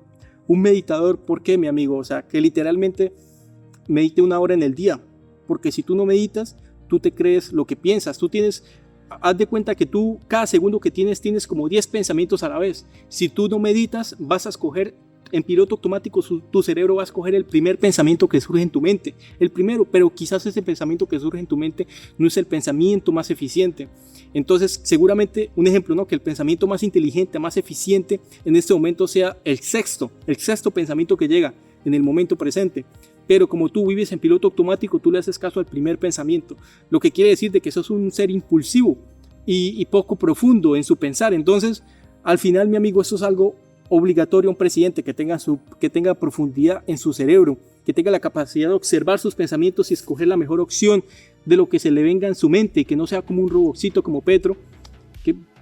¿Por qué, mi amigo? O sea, que literalmente medite 1 hora en el día, porque si tú no meditas, tú te crees lo que piensas. Haz de cuenta que tú, cada segundo que tienes como 10 pensamientos a la vez. Si tú no meditas, vas a escoger en piloto automático, tu cerebro va a escoger el primer pensamiento que surge en tu mente, el primero, pero quizás ese pensamiento que surge en tu mente no es el pensamiento más eficiente. Entonces, seguramente, un ejemplo, ¿no? Que el pensamiento más inteligente, más eficiente en este momento sea el sexto pensamiento que llega en el momento presente. Pero como tú vives en piloto automático, tú le haces caso al primer pensamiento, lo que quiere decir de que sos un ser impulsivo y poco profundo en su pensar. Entonces, al final, mi amigo, esto es algo obligatorio a un presidente, que tenga profundidad en su cerebro, que tenga la capacidad de observar sus pensamientos y escoger la mejor opción de lo que se le venga en su mente, y que no sea como un robotcito como Petro,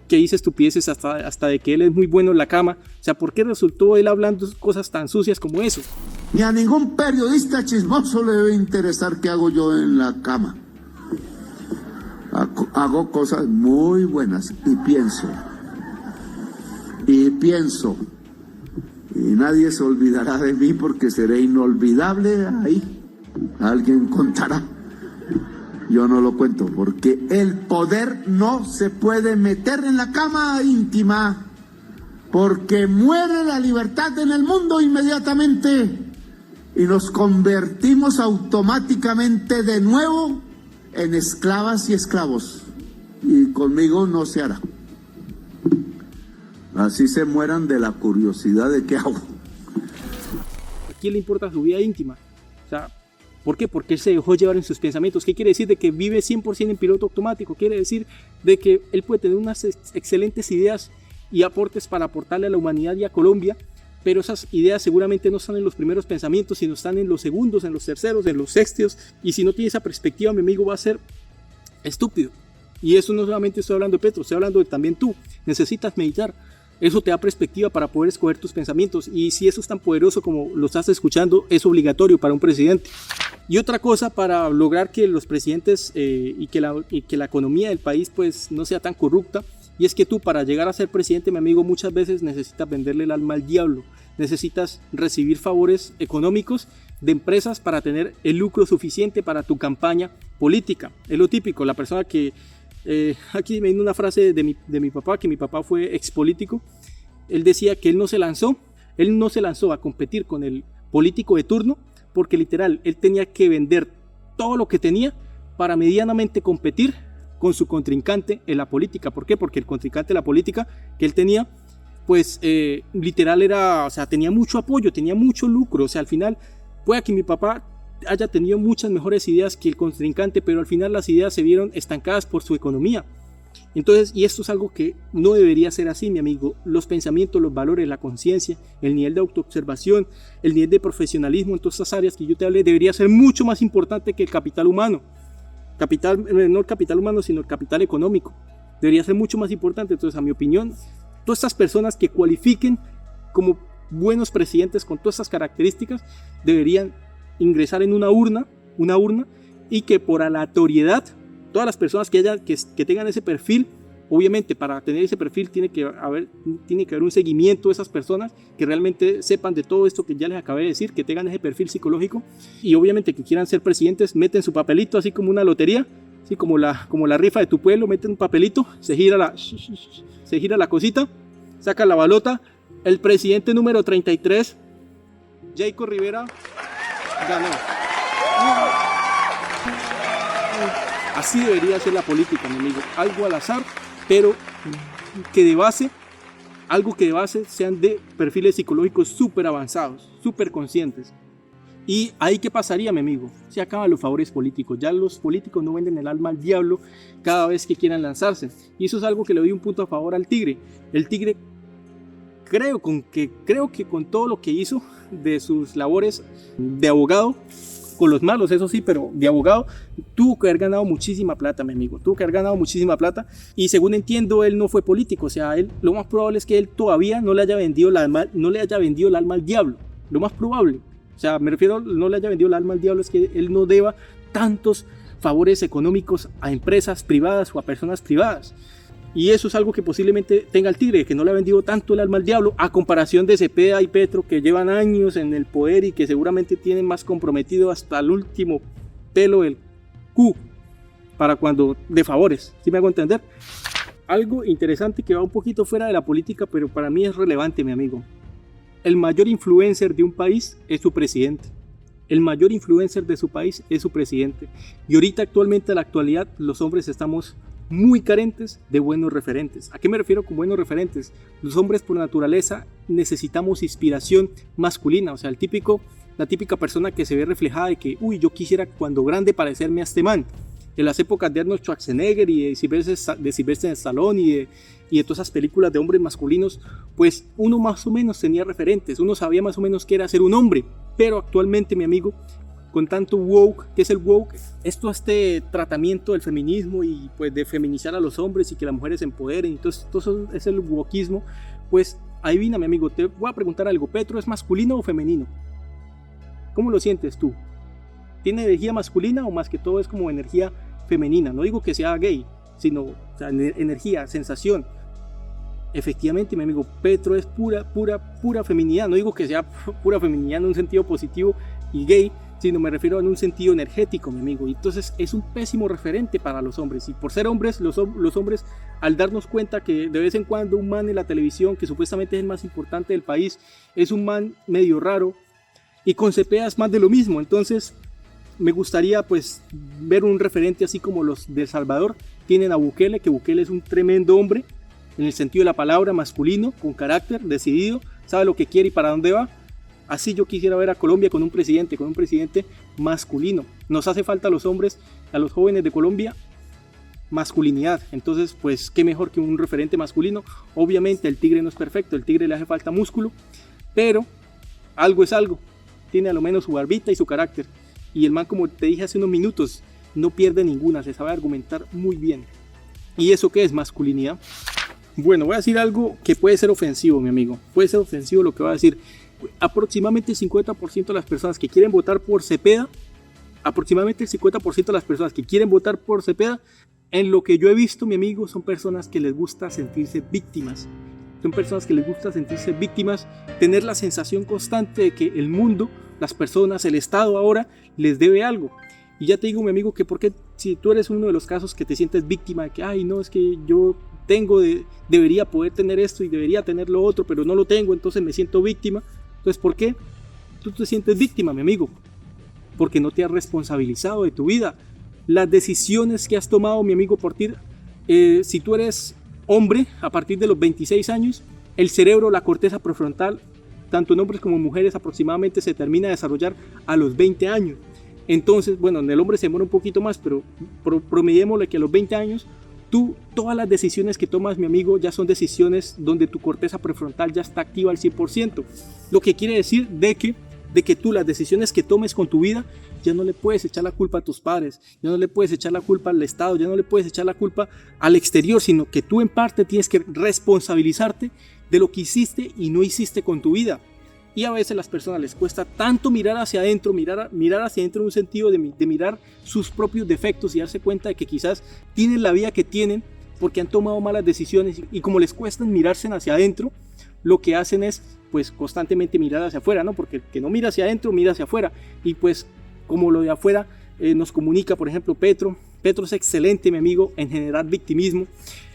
que dice estupideces hasta de que él es muy bueno en la cama. O sea, ¿por qué resultó él hablando cosas tan sucias como eso? Ni a ningún periodista chismoso le debe interesar qué hago yo en la cama. Hago cosas muy buenas y pienso. Y nadie se olvidará de mí porque seré inolvidable ahí. Alguien contará. Yo no lo cuento porque el poder no se puede meter en la cama íntima, porque muere la libertad en el mundo inmediatamente y nos convertimos automáticamente de nuevo en esclavas y esclavos. Y conmigo no se hará. Así se mueran de la curiosidad de qué hago. ¿A quién le importa su vida íntima? O sea, ¿por qué? Porque él se dejó llevar en sus pensamientos. ¿Qué quiere decir de que vive 100% en piloto automático? Quiere decir de que él puede tener unas excelentes ideas y aportes para aportarle a la humanidad y a Colombia, pero esas ideas seguramente no están en los primeros pensamientos, sino están en los segundos, en los terceros, en los sextos, y si no tiene esa perspectiva, mi amigo, va a ser estúpido. Y eso no solamente estoy hablando de Petro, estoy hablando de también tú. Necesitas meditar. Eso te da perspectiva para poder escoger tus pensamientos, y si eso es tan poderoso como lo estás escuchando, es obligatorio para un presidente. Y otra cosa para lograr que los presidentes y que la economía del país pues no sea tan corrupta, y es que tú, para llegar a ser presidente, mi amigo, muchas veces necesitas venderle el alma al diablo. Necesitas recibir favores económicos de empresas para tener el lucro suficiente para tu campaña política. Es lo típico, la persona que aquí me viene una frase de mi papá, que mi papá fue expolítico. Él decía que él no se lanzó a competir con el político de turno porque literal él tenía que vender todo lo que tenía para medianamente competir con su contrincante en la política. ¿Por qué? Porque el contrincante de la política que él tenía, pues literal era, o sea, tenía mucho apoyo, tenía mucho lucro. O sea, al final puede que mi papá haya tenido muchas mejores ideas que el contrincante, pero al final las ideas se vieron estancadas por su economía. Entonces, y esto es algo que no debería ser así, mi amigo. Los pensamientos, los valores, la conciencia, el nivel de autoobservación, el nivel de profesionalismo en todas estas áreas que yo te hablé debería ser mucho más importante que el capital humano. No el capital humano, sino el capital económico. Debería ser mucho más importante. Entonces, a mi opinión, todas estas personas que cualifiquen como buenos presidentes con todas estas características deberían ingresar en una urna y que por aleatoriedad todas las personas que tengan ese perfil. Obviamente, para tener ese perfil tiene que haber un seguimiento de esas personas que realmente sepan de todo esto que ya les acabé de decir, que tengan ese perfil psicológico, y obviamente que quieran ser presidentes, meten su papelito así como una lotería, así como la rifa de tu pueblo, meten un papelito, se gira la cosita, saca la balota, el presidente número 33, Jacob Rivera, ganó. Así debería ser la política, mi amigo, algo al azar, pero que de base sean de perfiles psicológicos súper avanzados, súper conscientes. Y ahí, ¿qué pasaría, mi amigo? Se acaban los favores políticos. Ya los políticos no venden el alma al diablo cada vez que quieran lanzarse. Y eso es algo que le doy un punto a favor al Tigre. El Tigre, creo que con todo lo que hizo de sus labores de abogado, con los malos, eso sí, pero de abogado, tuvo que haber ganado muchísima plata, mi amigo, tuvo que haber ganado muchísima plata, y según entiendo, él no fue político, o sea, lo más probable es que él todavía no le haya vendido el alma al diablo, lo más probable, o sea, me refiero, no le haya vendido el alma al diablo, es que él no deba tantos favores económicos a empresas privadas o a personas privadas. Y eso es algo que posiblemente tenga el Tigre, que no le ha vendido tanto el alma al diablo, a comparación de Cepeda y Petro, que llevan años en el poder y que seguramente tienen más comprometido hasta el último pelo del Q para cuando de favores, ¿sí me hago entender? Algo interesante que va un poquito fuera de la política, pero para mí es relevante, mi amigo. El mayor influencer de un país es su presidente. El mayor influencer de su país es su presidente. Y ahorita, actualmente, en la actualidad, los hombres estamos muy carentes de buenos referentes. ¿A qué me refiero con buenos referentes? Los hombres por naturaleza necesitamos inspiración masculina, o sea, la típica persona que se ve reflejada de que, yo quisiera cuando grande parecerme a este man. En las épocas de Arnold Schwarzenegger y de Sylvester Stallone y de todas esas películas de hombres masculinos, pues uno más o menos tenía referentes, uno sabía más o menos qué era ser un hombre, pero actualmente, mi amigo, con tanto woke, ¿qué es el woke? Este tratamiento del feminismo y pues de feminizar a los hombres y que las mujeres se empoderen, entonces todo eso es el wokeismo. Pues adivina, mi amigo, te voy a preguntar algo, ¿Petro es masculino o femenino? ¿Cómo lo sientes tú? ¿Tiene energía masculina o más que todo es como energía femenina? No digo que sea gay, sino energía, sensación. Efectivamente, mi amigo, Petro es pura feminidad. No digo que sea pura feminidad en un sentido positivo y gay, sino me refiero en un sentido energético, mi amigo. Y entonces es un pésimo referente para los hombres. Y por ser hombres, los hombres, al darnos cuenta que de vez en cuando un man en la televisión, que supuestamente es el más importante del país, es un man medio raro, y con Cepeda es más de lo mismo. Entonces me gustaría pues ver un referente así como los de El Salvador. Tienen a Bukele, que Bukele es un tremendo hombre, en el sentido de la palabra, masculino, con carácter, decidido, sabe lo que quiere y para dónde va. Así yo quisiera ver a Colombia con un presidente masculino. Nos hace falta a los hombres, a los jóvenes de Colombia, masculinidad. Entonces, pues, qué mejor que un referente masculino. Obviamente el Tigre no es perfecto, el Tigre le hace falta músculo, pero algo es algo. Tiene a lo menos su barbita y su carácter. Y el man, como te dije hace unos minutos, no pierde ninguna, se sabe argumentar muy bien. ¿Y eso qué es masculinidad? Bueno, voy a decir algo que puede ser ofensivo, mi amigo. Puede ser ofensivo lo que voy a decir. Aproximadamente el 50% de las personas que quieren votar por Cepeda, en lo que yo he visto, mi amigo, son personas que les gusta sentirse víctimas. Son personas que les gusta sentirse víctimas, tener la sensación constante de que el mundo, las personas, el Estado ahora les debe algo. Y ya te digo, mi amigo, que porque si tú eres uno de los casos que te sientes víctima de que, no, es que yo debería poder tener esto y debería tener lo otro, pero no lo tengo, entonces me siento víctima. Entonces, ¿por qué tú te sientes víctima, mi amigo? Porque no te has responsabilizado de tu vida. Las decisiones que has tomado, mi amigo, si tú eres hombre, a partir de los 26 años, el cerebro, la corteza prefrontal, tanto en hombres como en mujeres, aproximadamente se termina de desarrollar a los 20 años. Entonces, bueno, en el hombre se demora un poquito más, pero promediémosle que a los 20 años, todas las decisiones que tomas, mi amigo, ya son decisiones donde tu corteza prefrontal ya está activa al 100%. Lo que quiere decir de que tú las decisiones que tomes con tu vida, ya no le puedes echar la culpa a tus padres, ya no le puedes echar la culpa al Estado, ya no le puedes echar la culpa al exterior, sino que tú en parte tienes que responsabilizarte de lo que hiciste y no hiciste con tu vida. Y a veces las personas les cuesta tanto mirar hacia adentro, mirar hacia adentro en un sentido de mirar sus propios defectos y darse cuenta de que quizás tienen la vida que tienen porque han tomado malas decisiones, y como les cuesta mirarse hacia adentro, lo que hacen es pues constantemente mirar hacia afuera, ¿no? Porque el que no mira hacia adentro, mira hacia afuera, y pues como lo de afuera nos comunica, por ejemplo, Petro es excelente, mi amigo, en generar victimismo.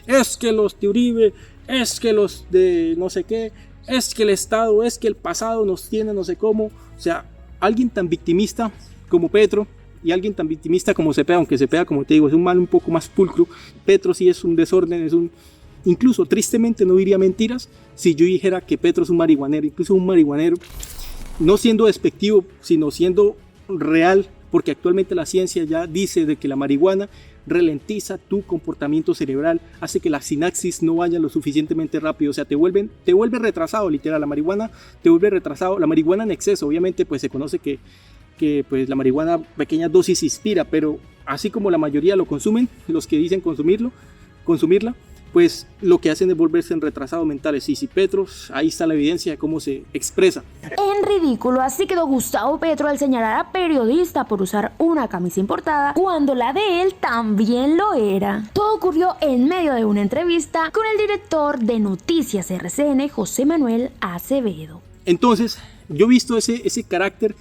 Es que los de Uribe, es que los de no sé qué, es que el Estado, es que el pasado nos tiene no sé cómo. O sea, alguien tan victimista como Petro y alguien tan victimista como Cepeda, aunque Cepeda, como te digo, es un mal un poco más pulcro. Petro sí es un desorden, incluso tristemente no diría mentiras si yo dijera que Petro es un marihuanero, incluso un marihuanero, no siendo despectivo, sino siendo real, porque actualmente la ciencia ya dice de que la marihuana ralentiza tu comportamiento cerebral, hace que la sinapsis no vaya lo suficientemente rápido, o sea, te vuelve retrasado, literal. La marihuana te vuelve retrasado. La marihuana en exceso, obviamente, pues se conoce que pues la marihuana a pequeñas dosis inspira, pero así como la mayoría lo consumen, los que dicen consumirla, pues lo que hacen es volverse en retrasados mentales. Y si Petro, ahí está la evidencia de cómo se expresa. En ridículo, así quedó Gustavo Petro al señalar a periodista por usar una camisa importada cuando la de él también lo era. Todo ocurrió en medio de una entrevista con el director de Noticias RCN, José Manuel Acevedo. Entonces, yo he visto ese carácter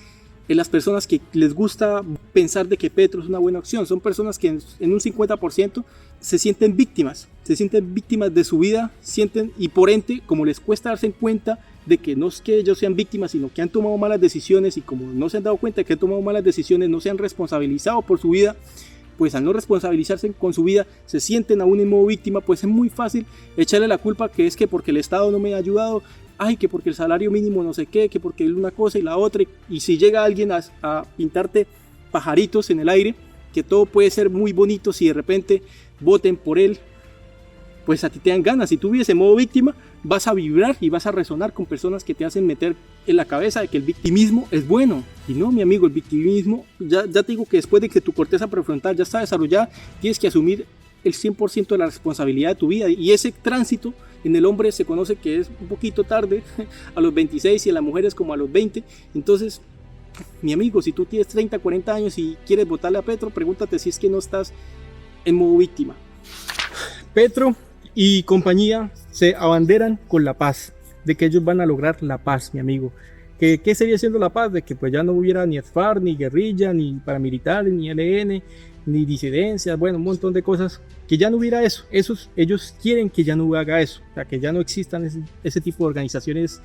en las personas que les gusta pensar de que Petro es una buena opción. Son personas que en un 50% se sienten víctimas de su vida, y por ende, como les cuesta darse cuenta de que no es que ellos sean víctimas, sino que han tomado malas decisiones, y como no se han dado cuenta de que han tomado malas decisiones, no se han responsabilizado por su vida, pues al no responsabilizarse con su vida, se sienten aún en modo víctima. Pues es muy fácil echarle la culpa que es que porque el Estado no me ha ayudado, ay, que porque el salario mínimo no sé qué, que porque una cosa y la otra, y si llega alguien a pintarte pajaritos en el aire, que todo puede ser muy bonito si de repente voten por él, pues a ti te dan ganas. Si tú vives en modo víctima, vas a vibrar y vas a resonar con personas que te hacen meter en la cabeza de que el victimismo es bueno. Y no, mi amigo, el victimismo, ya te digo que después de que tu corteza prefrontal ya está desarrollada, tienes que asumir el 100% de la responsabilidad de tu vida, y ese tránsito en el hombre se conoce que es un poquito tarde, a los 26, y en las mujeres como a los 20. Entonces, mi amigo, si tú tienes 30, 40 años y quieres votarle a Petro, pregúntate si es que no estás en modo víctima. Petro y compañía se abanderan con la paz, de que ellos van a lograr la paz, mi amigo. ¿Qué sería siendo la paz? De que pues ya no hubiera ni FARC, ni guerrilla, ni paramilitares, ni ELN, ni disidencias, bueno, un montón de cosas, que ya no hubiera eso. Ellos quieren que ya no haga eso, o sea, que ya no existan ese tipo de organizaciones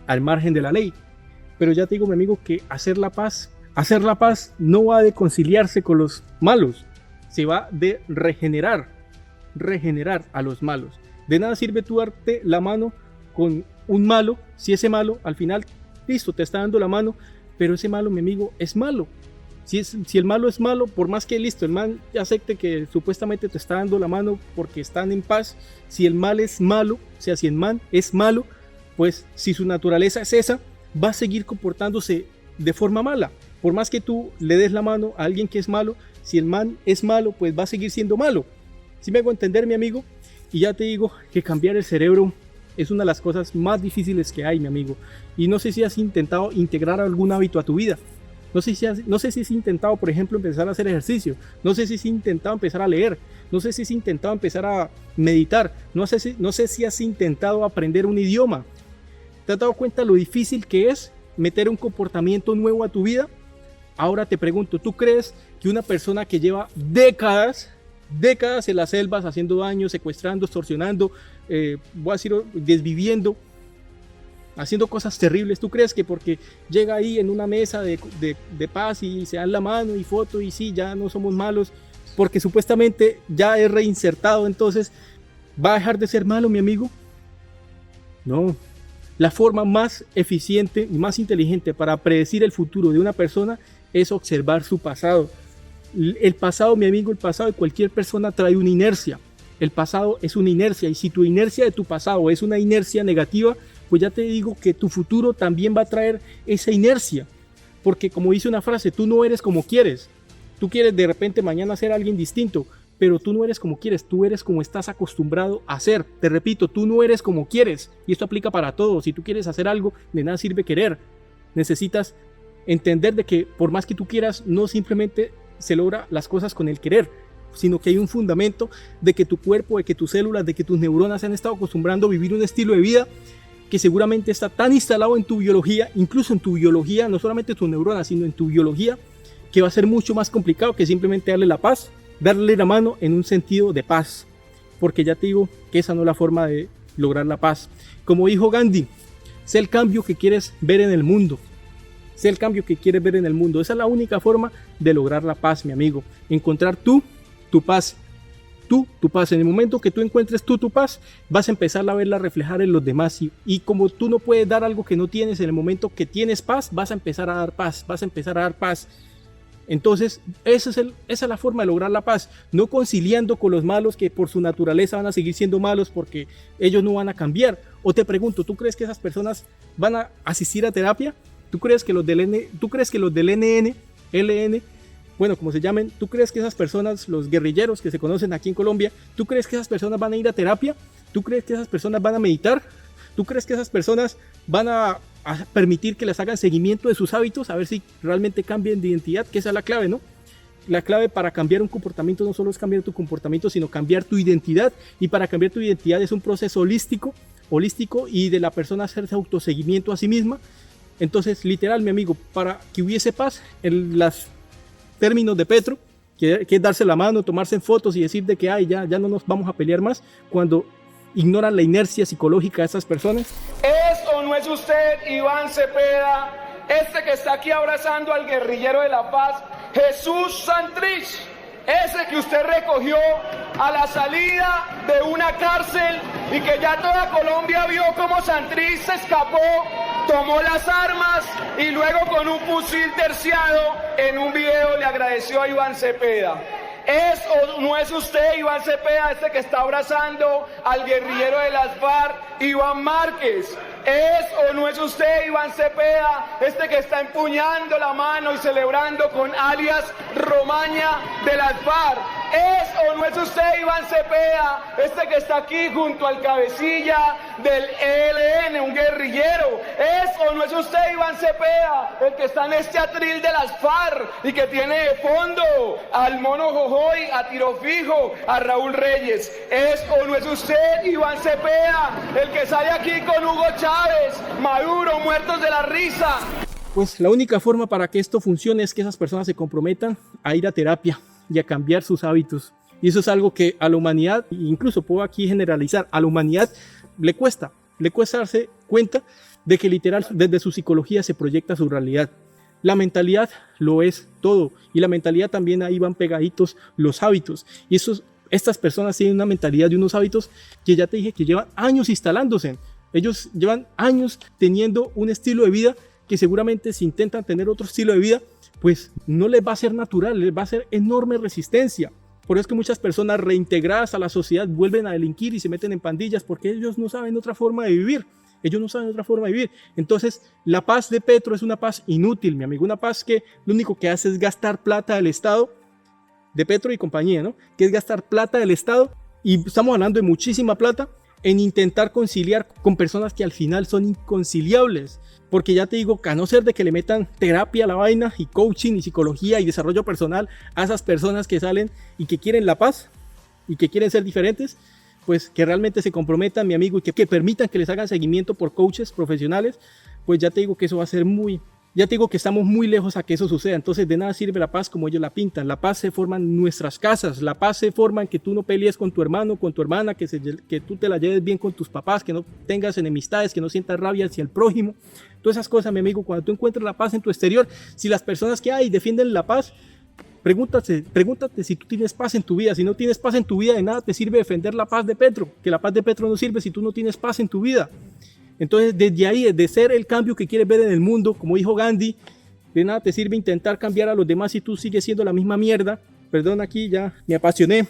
al margen de la ley. Pero ya te digo, mi amigo, que hacer la paz no va de conciliarse con los malos, se va de regenerar a los malos. De nada sirve tú darte la mano con un malo, si ese malo al final, listo, te está dando la mano, pero ese malo, mi amigo, es malo. Si el malo es malo, por más que listo, el man acepte que supuestamente te está dando la mano porque están en paz, si el mal es malo, o sea, si el man es malo, pues si su naturaleza es esa, va a seguir comportándose de forma mala. Por más que tú le des la mano a alguien que es malo, si el man es malo, pues va a seguir siendo malo. ¿Sí me hago entender, mi amigo? Y ya te digo que cambiar el cerebro es una de las cosas más difíciles que hay, mi amigo. Y no sé si has intentado integrar algún hábito a tu vida. No sé si has intentado, por ejemplo, empezar a hacer ejercicio. No sé si has intentado empezar a leer. No sé si has intentado empezar a meditar. No sé si has intentado aprender un idioma. ¿Te has dado cuenta lo difícil que es meter un comportamiento nuevo a tu vida? Ahora te pregunto, ¿tú crees que una persona que lleva décadas en las selvas haciendo daño, secuestrando, extorsionando, voy a decir, desviviendo, haciendo cosas terribles, tú crees que porque llega ahí en una mesa de paz y se dan la mano y foto y sí, ya no somos malos, porque supuestamente ya es reinsertado, entonces va a dejar de ser malo, mi amigo? No. La forma más eficiente y más inteligente para predecir el futuro de una persona es observar su pasado. El pasado, mi amigo, el pasado de cualquier persona trae una inercia. El pasado es una inercia, y si tu inercia de tu pasado es una inercia negativa, pues ya te digo que tu futuro también va a traer esa inercia. Porque como dice una frase, tú no eres como quieres. Tú quieres de repente mañana ser alguien distinto, pero tú no eres como quieres, tú eres como estás acostumbrado a hacer. Te repito, tú no eres como quieres, y esto aplica para todo. Si tú quieres hacer algo, de nada sirve querer. Necesitas entender de que por más que tú quieras, no simplemente se logra las cosas con el querer, sino que hay un fundamento de que tu cuerpo, de que tus células, de que tus neuronas se han estado acostumbrando a vivir un estilo de vida que seguramente está tan instalado en tu biología, incluso en tu biología, no solamente tus neuronas, sino en tu biología, que va a ser mucho más complicado que simplemente darle la paz, darle la mano en un sentido de paz, porque ya te digo que esa no es la forma de lograr la paz. Como dijo Gandhi, sé el cambio que quieres ver en el mundo. Sé el cambio que quieres ver en el mundo. Esa es la única forma de lograr la paz, mi amigo. Encontrar tu paz. Tu paz. En el momento que tú encuentres tu paz, vas a empezar a verla reflejar en los demás. Y como tú no puedes dar algo que no tienes, en el momento que tienes paz, vas a empezar a dar paz. Vas a empezar a dar paz. Entonces, esa es la forma de lograr la paz. No conciliando con los malos que por su naturaleza van a seguir siendo malos porque ellos no van a cambiar. O te pregunto, ¿tú crees que esas personas van a asistir a terapia? ¿Tú crees que los del LN, bueno, como se llamen, tú crees que esas personas, los guerrilleros que se conocen aquí en Colombia, tú crees que esas personas van a ir a terapia? ¿Tú crees que esas personas van a meditar? ¿Tú crees que esas personas van a permitir que les hagan seguimiento de sus hábitos, a ver si realmente cambian de identidad? Que esa es la clave, ¿no? La clave para cambiar un comportamiento no solo es cambiar tu comportamiento, sino cambiar tu identidad. Y para cambiar tu identidad es un proceso holístico y de la persona hacerse autoseguimiento a sí misma. Entonces, literal, mi amigo, para que hubiese paz, en los términos de Petro, que es darse la mano, tomarse en fotos y decir de que ya no nos vamos a pelear más, cuando ignoran la inercia psicológica de esas personas. ¿Es o no es usted, Iván Cepeda, este que está aquí abrazando al guerrillero de la paz, Jesús Santrich? Ese que usted recogió a la salida de una cárcel y que ya toda Colombia vio cómo Santrich se escapó, tomó las armas y luego con un fusil terciado en un video le agradeció a Iván Cepeda. ¿Es o no es usted, Iván Cepeda, este que está abrazando al guerrillero de las FARC, Iván Márquez? ¿Es o no es usted, Iván Cepeda, este que está empuñando la mano y celebrando con alias Romaña de las FARC? ¿Es o no es usted, Iván Cepeda, este que está aquí junto al cabecilla del ELN, un guerrillero? ¿Es o no es usted, Iván Cepeda, el que está en este atril de las FARC y que tiene de fondo al Mono Jojoy, a Tiro Fijo, a Raúl Reyes? ¿Es o no es usted, Iván Cepeda, el que sale aquí con Hugo Chávez, Maduro, muertos de la risa? Pues la única forma para que esto funcione es que esas personas se comprometan a ir a terapia y a cambiar sus hábitos. Y eso es algo que a la humanidad, incluso puedo aquí generalizar, a la humanidad le cuesta darse cuenta de que literal desde su psicología se proyecta su realidad. La mentalidad lo es todo, y la mentalidad también ahí van pegaditos los hábitos. Y estas personas tienen una mentalidad y unos hábitos que ya te dije que llevan años instalándose. Ellos llevan años teniendo un estilo de vida que seguramente si intentan tener otro estilo de vida, pues no les va a ser natural, les va a ser enorme resistencia. Por eso es que muchas personas reintegradas a la sociedad vuelven a delinquir y se meten en pandillas porque ellos no saben otra forma de vivir. Ellos no saben otra forma de vivir. Entonces, la paz de Petro es una paz inútil, mi amigo. Una paz que lo único que hace es gastar plata del Estado, de Petro y compañía, ¿no? Que es gastar plata del Estado, y estamos hablando de muchísima plata, en intentar conciliar con personas que al final son inconciliables. Porque ya te digo, que a no ser de que le metan terapia a la vaina y coaching y psicología y desarrollo personal a esas personas que salen y que quieren la paz y que quieren ser diferentes, pues que realmente se comprometan, mi amigo, y que permitan que les hagan seguimiento por coaches profesionales, pues ya te digo que eso va a ser ya te digo que estamos muy lejos a que eso suceda. Entonces de nada sirve la paz como ellos la pintan. La paz se forma en nuestras casas, la paz se forma en que tú no pelees con tu hermano, con tu hermana, que tú te la lleves bien con tus papás, que no tengas enemistades, que no sientas rabia hacia el prójimo. Todas esas cosas, mi amigo, cuando tú encuentras la paz en tu exterior, si las personas que defienden la paz, pregúntate si tú tienes paz en tu vida. Si no tienes paz en tu vida, de nada te sirve defender la paz de Petro, que la paz de Petro no sirve si tú no tienes paz en tu vida. Entonces, desde ahí, desde ser el cambio que quieres ver en el mundo, como dijo Gandhi, de nada te sirve intentar cambiar a los demás si tú sigues siendo la misma mierda. Perdón, aquí ya me apasioné.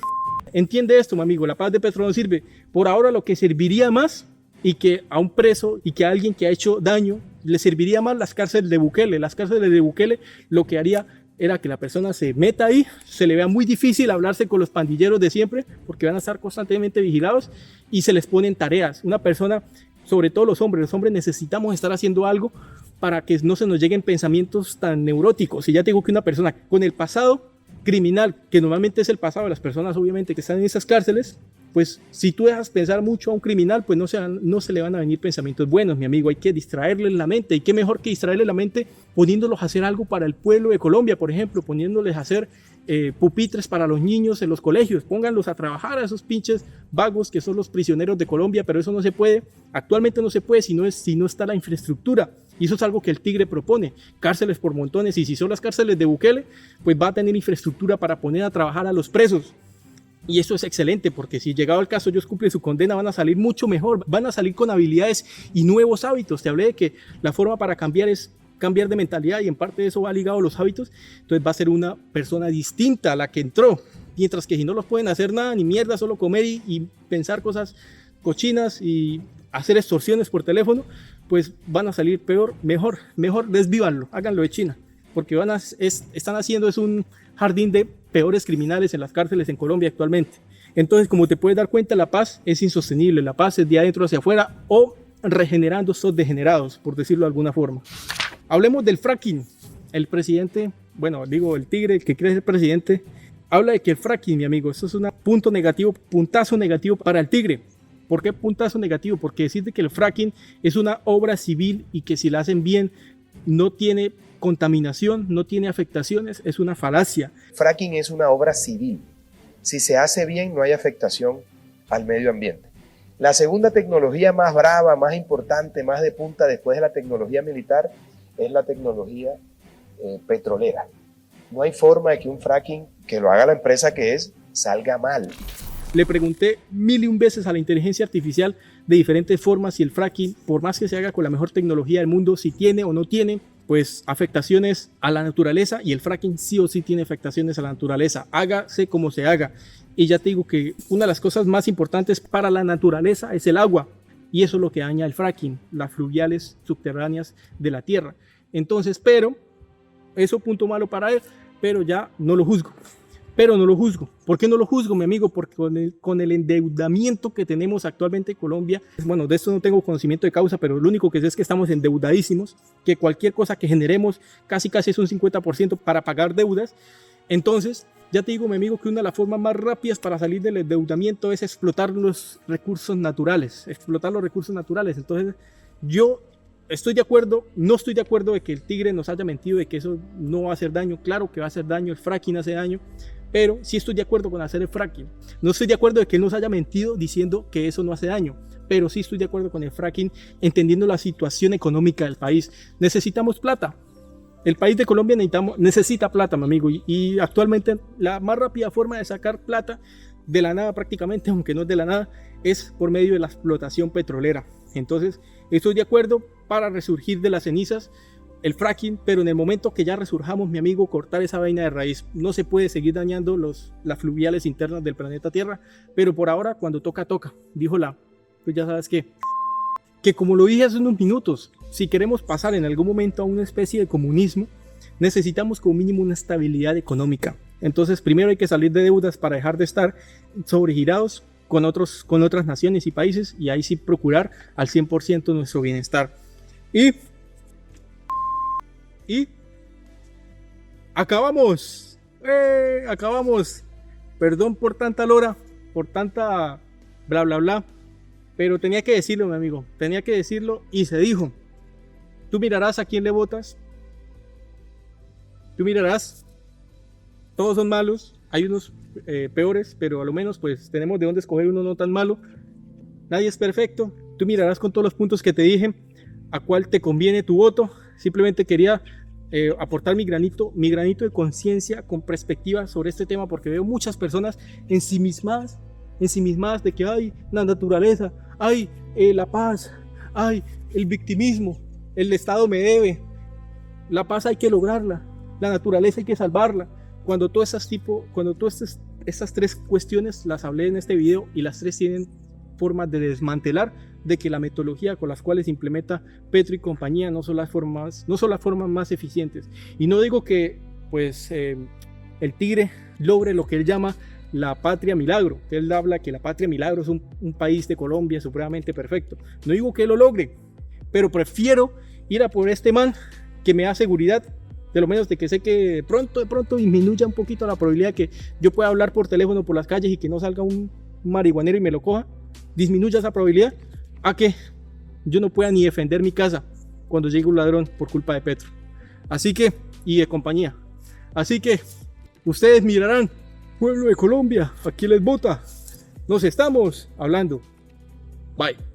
Entiende esto, mi amigo, la paz de Petro no sirve. Por ahora lo que serviría más, y que a un preso y que a alguien que ha hecho daño le serviría más las cárceles de Bukele. Las cárceles de Bukele lo que haría era que la persona se meta ahí, se le vea muy difícil hablarse con los pandilleros de siempre, porque van a estar constantemente vigilados y se les ponen tareas. Una persona, sobre todo los hombres necesitamos estar haciendo algo para que no se nos lleguen pensamientos tan neuróticos. Y ya te digo que una persona con el pasado criminal, que normalmente es el pasado de las personas obviamente que están en esas cárceles, pues si tú dejas pensar mucho a un criminal, pues no se le van a venir pensamientos buenos, mi amigo. Hay que distraerle la mente. ¿Y qué mejor que distraerle la mente poniéndolos a hacer algo para el pueblo de Colombia, por ejemplo, poniéndoles a hacer pupitres para los niños en los colegios? Pónganlos a trabajar a esos pinches vagos que son los prisioneros de Colombia, pero eso no se puede. Actualmente no se puede si no está la infraestructura. Y eso es algo que el Tigre propone, cárceles por montones. Y si son las cárceles de Bukele, pues va a tener infraestructura para poner a trabajar a los presos. Y eso es excelente, porque si llegado el caso ellos cumplen su condena, van a salir mucho mejor, van a salir con habilidades y nuevos hábitos. Te hablé de que la forma para cambiar es cambiar de mentalidad, y en parte de eso va ligado a los hábitos. Entonces va a ser una persona distinta a la que entró, mientras que si no los pueden hacer nada, ni mierda, solo comer y pensar cosas cochinas y hacer extorsiones por teléfono, pues van a salir peor. Mejor desvívanlo, háganlo de China, porque están haciendo un jardín de peores criminales en las cárceles en Colombia actualmente. Entonces, como te puedes dar cuenta, la paz es insostenible. La paz es de adentro hacia afuera, o regenerando estos degenerados, por decirlo de alguna forma. Hablemos del fracking. El presidente, el Tigre, el que quiere ser presidente, habla de que el fracking, mi amigo, eso es un puntazo negativo para el Tigre. ¿Por qué puntazo negativo? Porque decirte que el fracking es una obra civil y que si la hacen bien no tiene contaminación, no tiene afectaciones, es una falacia. Fracking es una obra civil. Si se hace bien, no hay afectación al medio ambiente. La segunda tecnología más brava, más importante, más de punta después de la tecnología militar es la tecnología petrolera. No hay forma de que un fracking, que lo haga la empresa que es, salga mal. Le pregunté 1001 veces a la inteligencia artificial de diferentes formas si el fracking, por más que se haga con la mejor tecnología del mundo, si tiene o no tiene pues afectaciones a la naturaleza, y el fracking sí o sí tiene afectaciones a la naturaleza, hágase como se haga. Y ya te digo que una de las cosas más importantes para la naturaleza es el agua, y eso es lo que daña el fracking, las fluviales subterráneas de la tierra. Entonces, pero eso punto malo para él, pero ya no lo juzgo. ¿Por qué no lo juzgo, mi amigo? Porque con el endeudamiento que tenemos actualmente en Colombia, de esto no tengo conocimiento de causa, pero lo único que sé es que estamos endeudadísimos, que cualquier cosa que generemos casi es un 50% para pagar deudas. Entonces, ya te digo, mi amigo, que una de las formas más rápidas para salir del endeudamiento es explotar los recursos naturales. Entonces, yo estoy de acuerdo, no estoy de acuerdo de que el Tigre nos haya mentido, de que eso no va a hacer daño. Claro que va a hacer daño, el fracking hace daño, pero sí estoy de acuerdo con hacer el fracking. No estoy de acuerdo de que él nos haya mentido diciendo que eso no hace daño, pero sí estoy de acuerdo con el fracking, entendiendo la situación económica del país. Necesitamos plata. El país de Colombia necesita plata, mi amigo, y actualmente la más rápida forma de sacar plata de la nada prácticamente, aunque no es de la nada, es por medio de la explotación petrolera. Entonces, estoy de acuerdo para resurgir de las cenizas el fracking, pero en el momento que ya resurjamos, mi amigo, cortar esa vaina de raíz. No se puede seguir dañando las fluviales internas del planeta Tierra, pero por ahora, cuando toca, dijo pues ya sabes que como lo dije hace unos minutos, si queremos pasar en algún momento a una especie de comunismo, necesitamos como mínimo una estabilidad económica. Entonces, primero hay que salir de deudas para dejar de estar sobregirados con otras naciones y países, y ahí sí procurar al 100% nuestro bienestar. Y acabamos. Perdón por tanta lora, por tanta bla bla bla, pero tenía que decirlo, mi amigo, tenía que decirlo, y se dijo. Tú mirarás a quién le votas, tú mirarás, todos son malos, hay unos peores, pero a lo menos pues tenemos de dónde escoger uno no tan malo. Nadie es perfecto, tú mirarás con todos los puntos que te dije a cuál te conviene tu voto. Simplemente quería aportar mi granito de conciencia con perspectiva sobre este tema, porque veo muchas personas ensimismadas de que hay la naturaleza, hay la paz, hay el victimismo, el Estado me debe, la paz hay que lograrla, la naturaleza hay que salvarla. Cuando todas estas tres cuestiones las hablé en este video, y las tres tienen formas de desmantelar de que la metodología con las cuales implementa Petro y compañía no son las formas más eficientes. Y no digo que pues el tigre logre lo que él llama la patria milagro. Él habla que la patria milagro es un país de Colombia supremamente perfecto. No digo que lo logre, pero prefiero ir a por este man que me da seguridad, de lo menos de que sé que de pronto disminuya un poquito la probabilidad que yo pueda hablar por teléfono por las calles y que no salga un marihuanero y me lo coja, disminuya esa probabilidad a que yo no pueda ni defender mi casa cuando llegue un ladrón por culpa de Petro. Así que, y de compañía. Así que, ustedes mirarán, pueblo de Colombia, aquí les vota. Nos estamos hablando. Bye.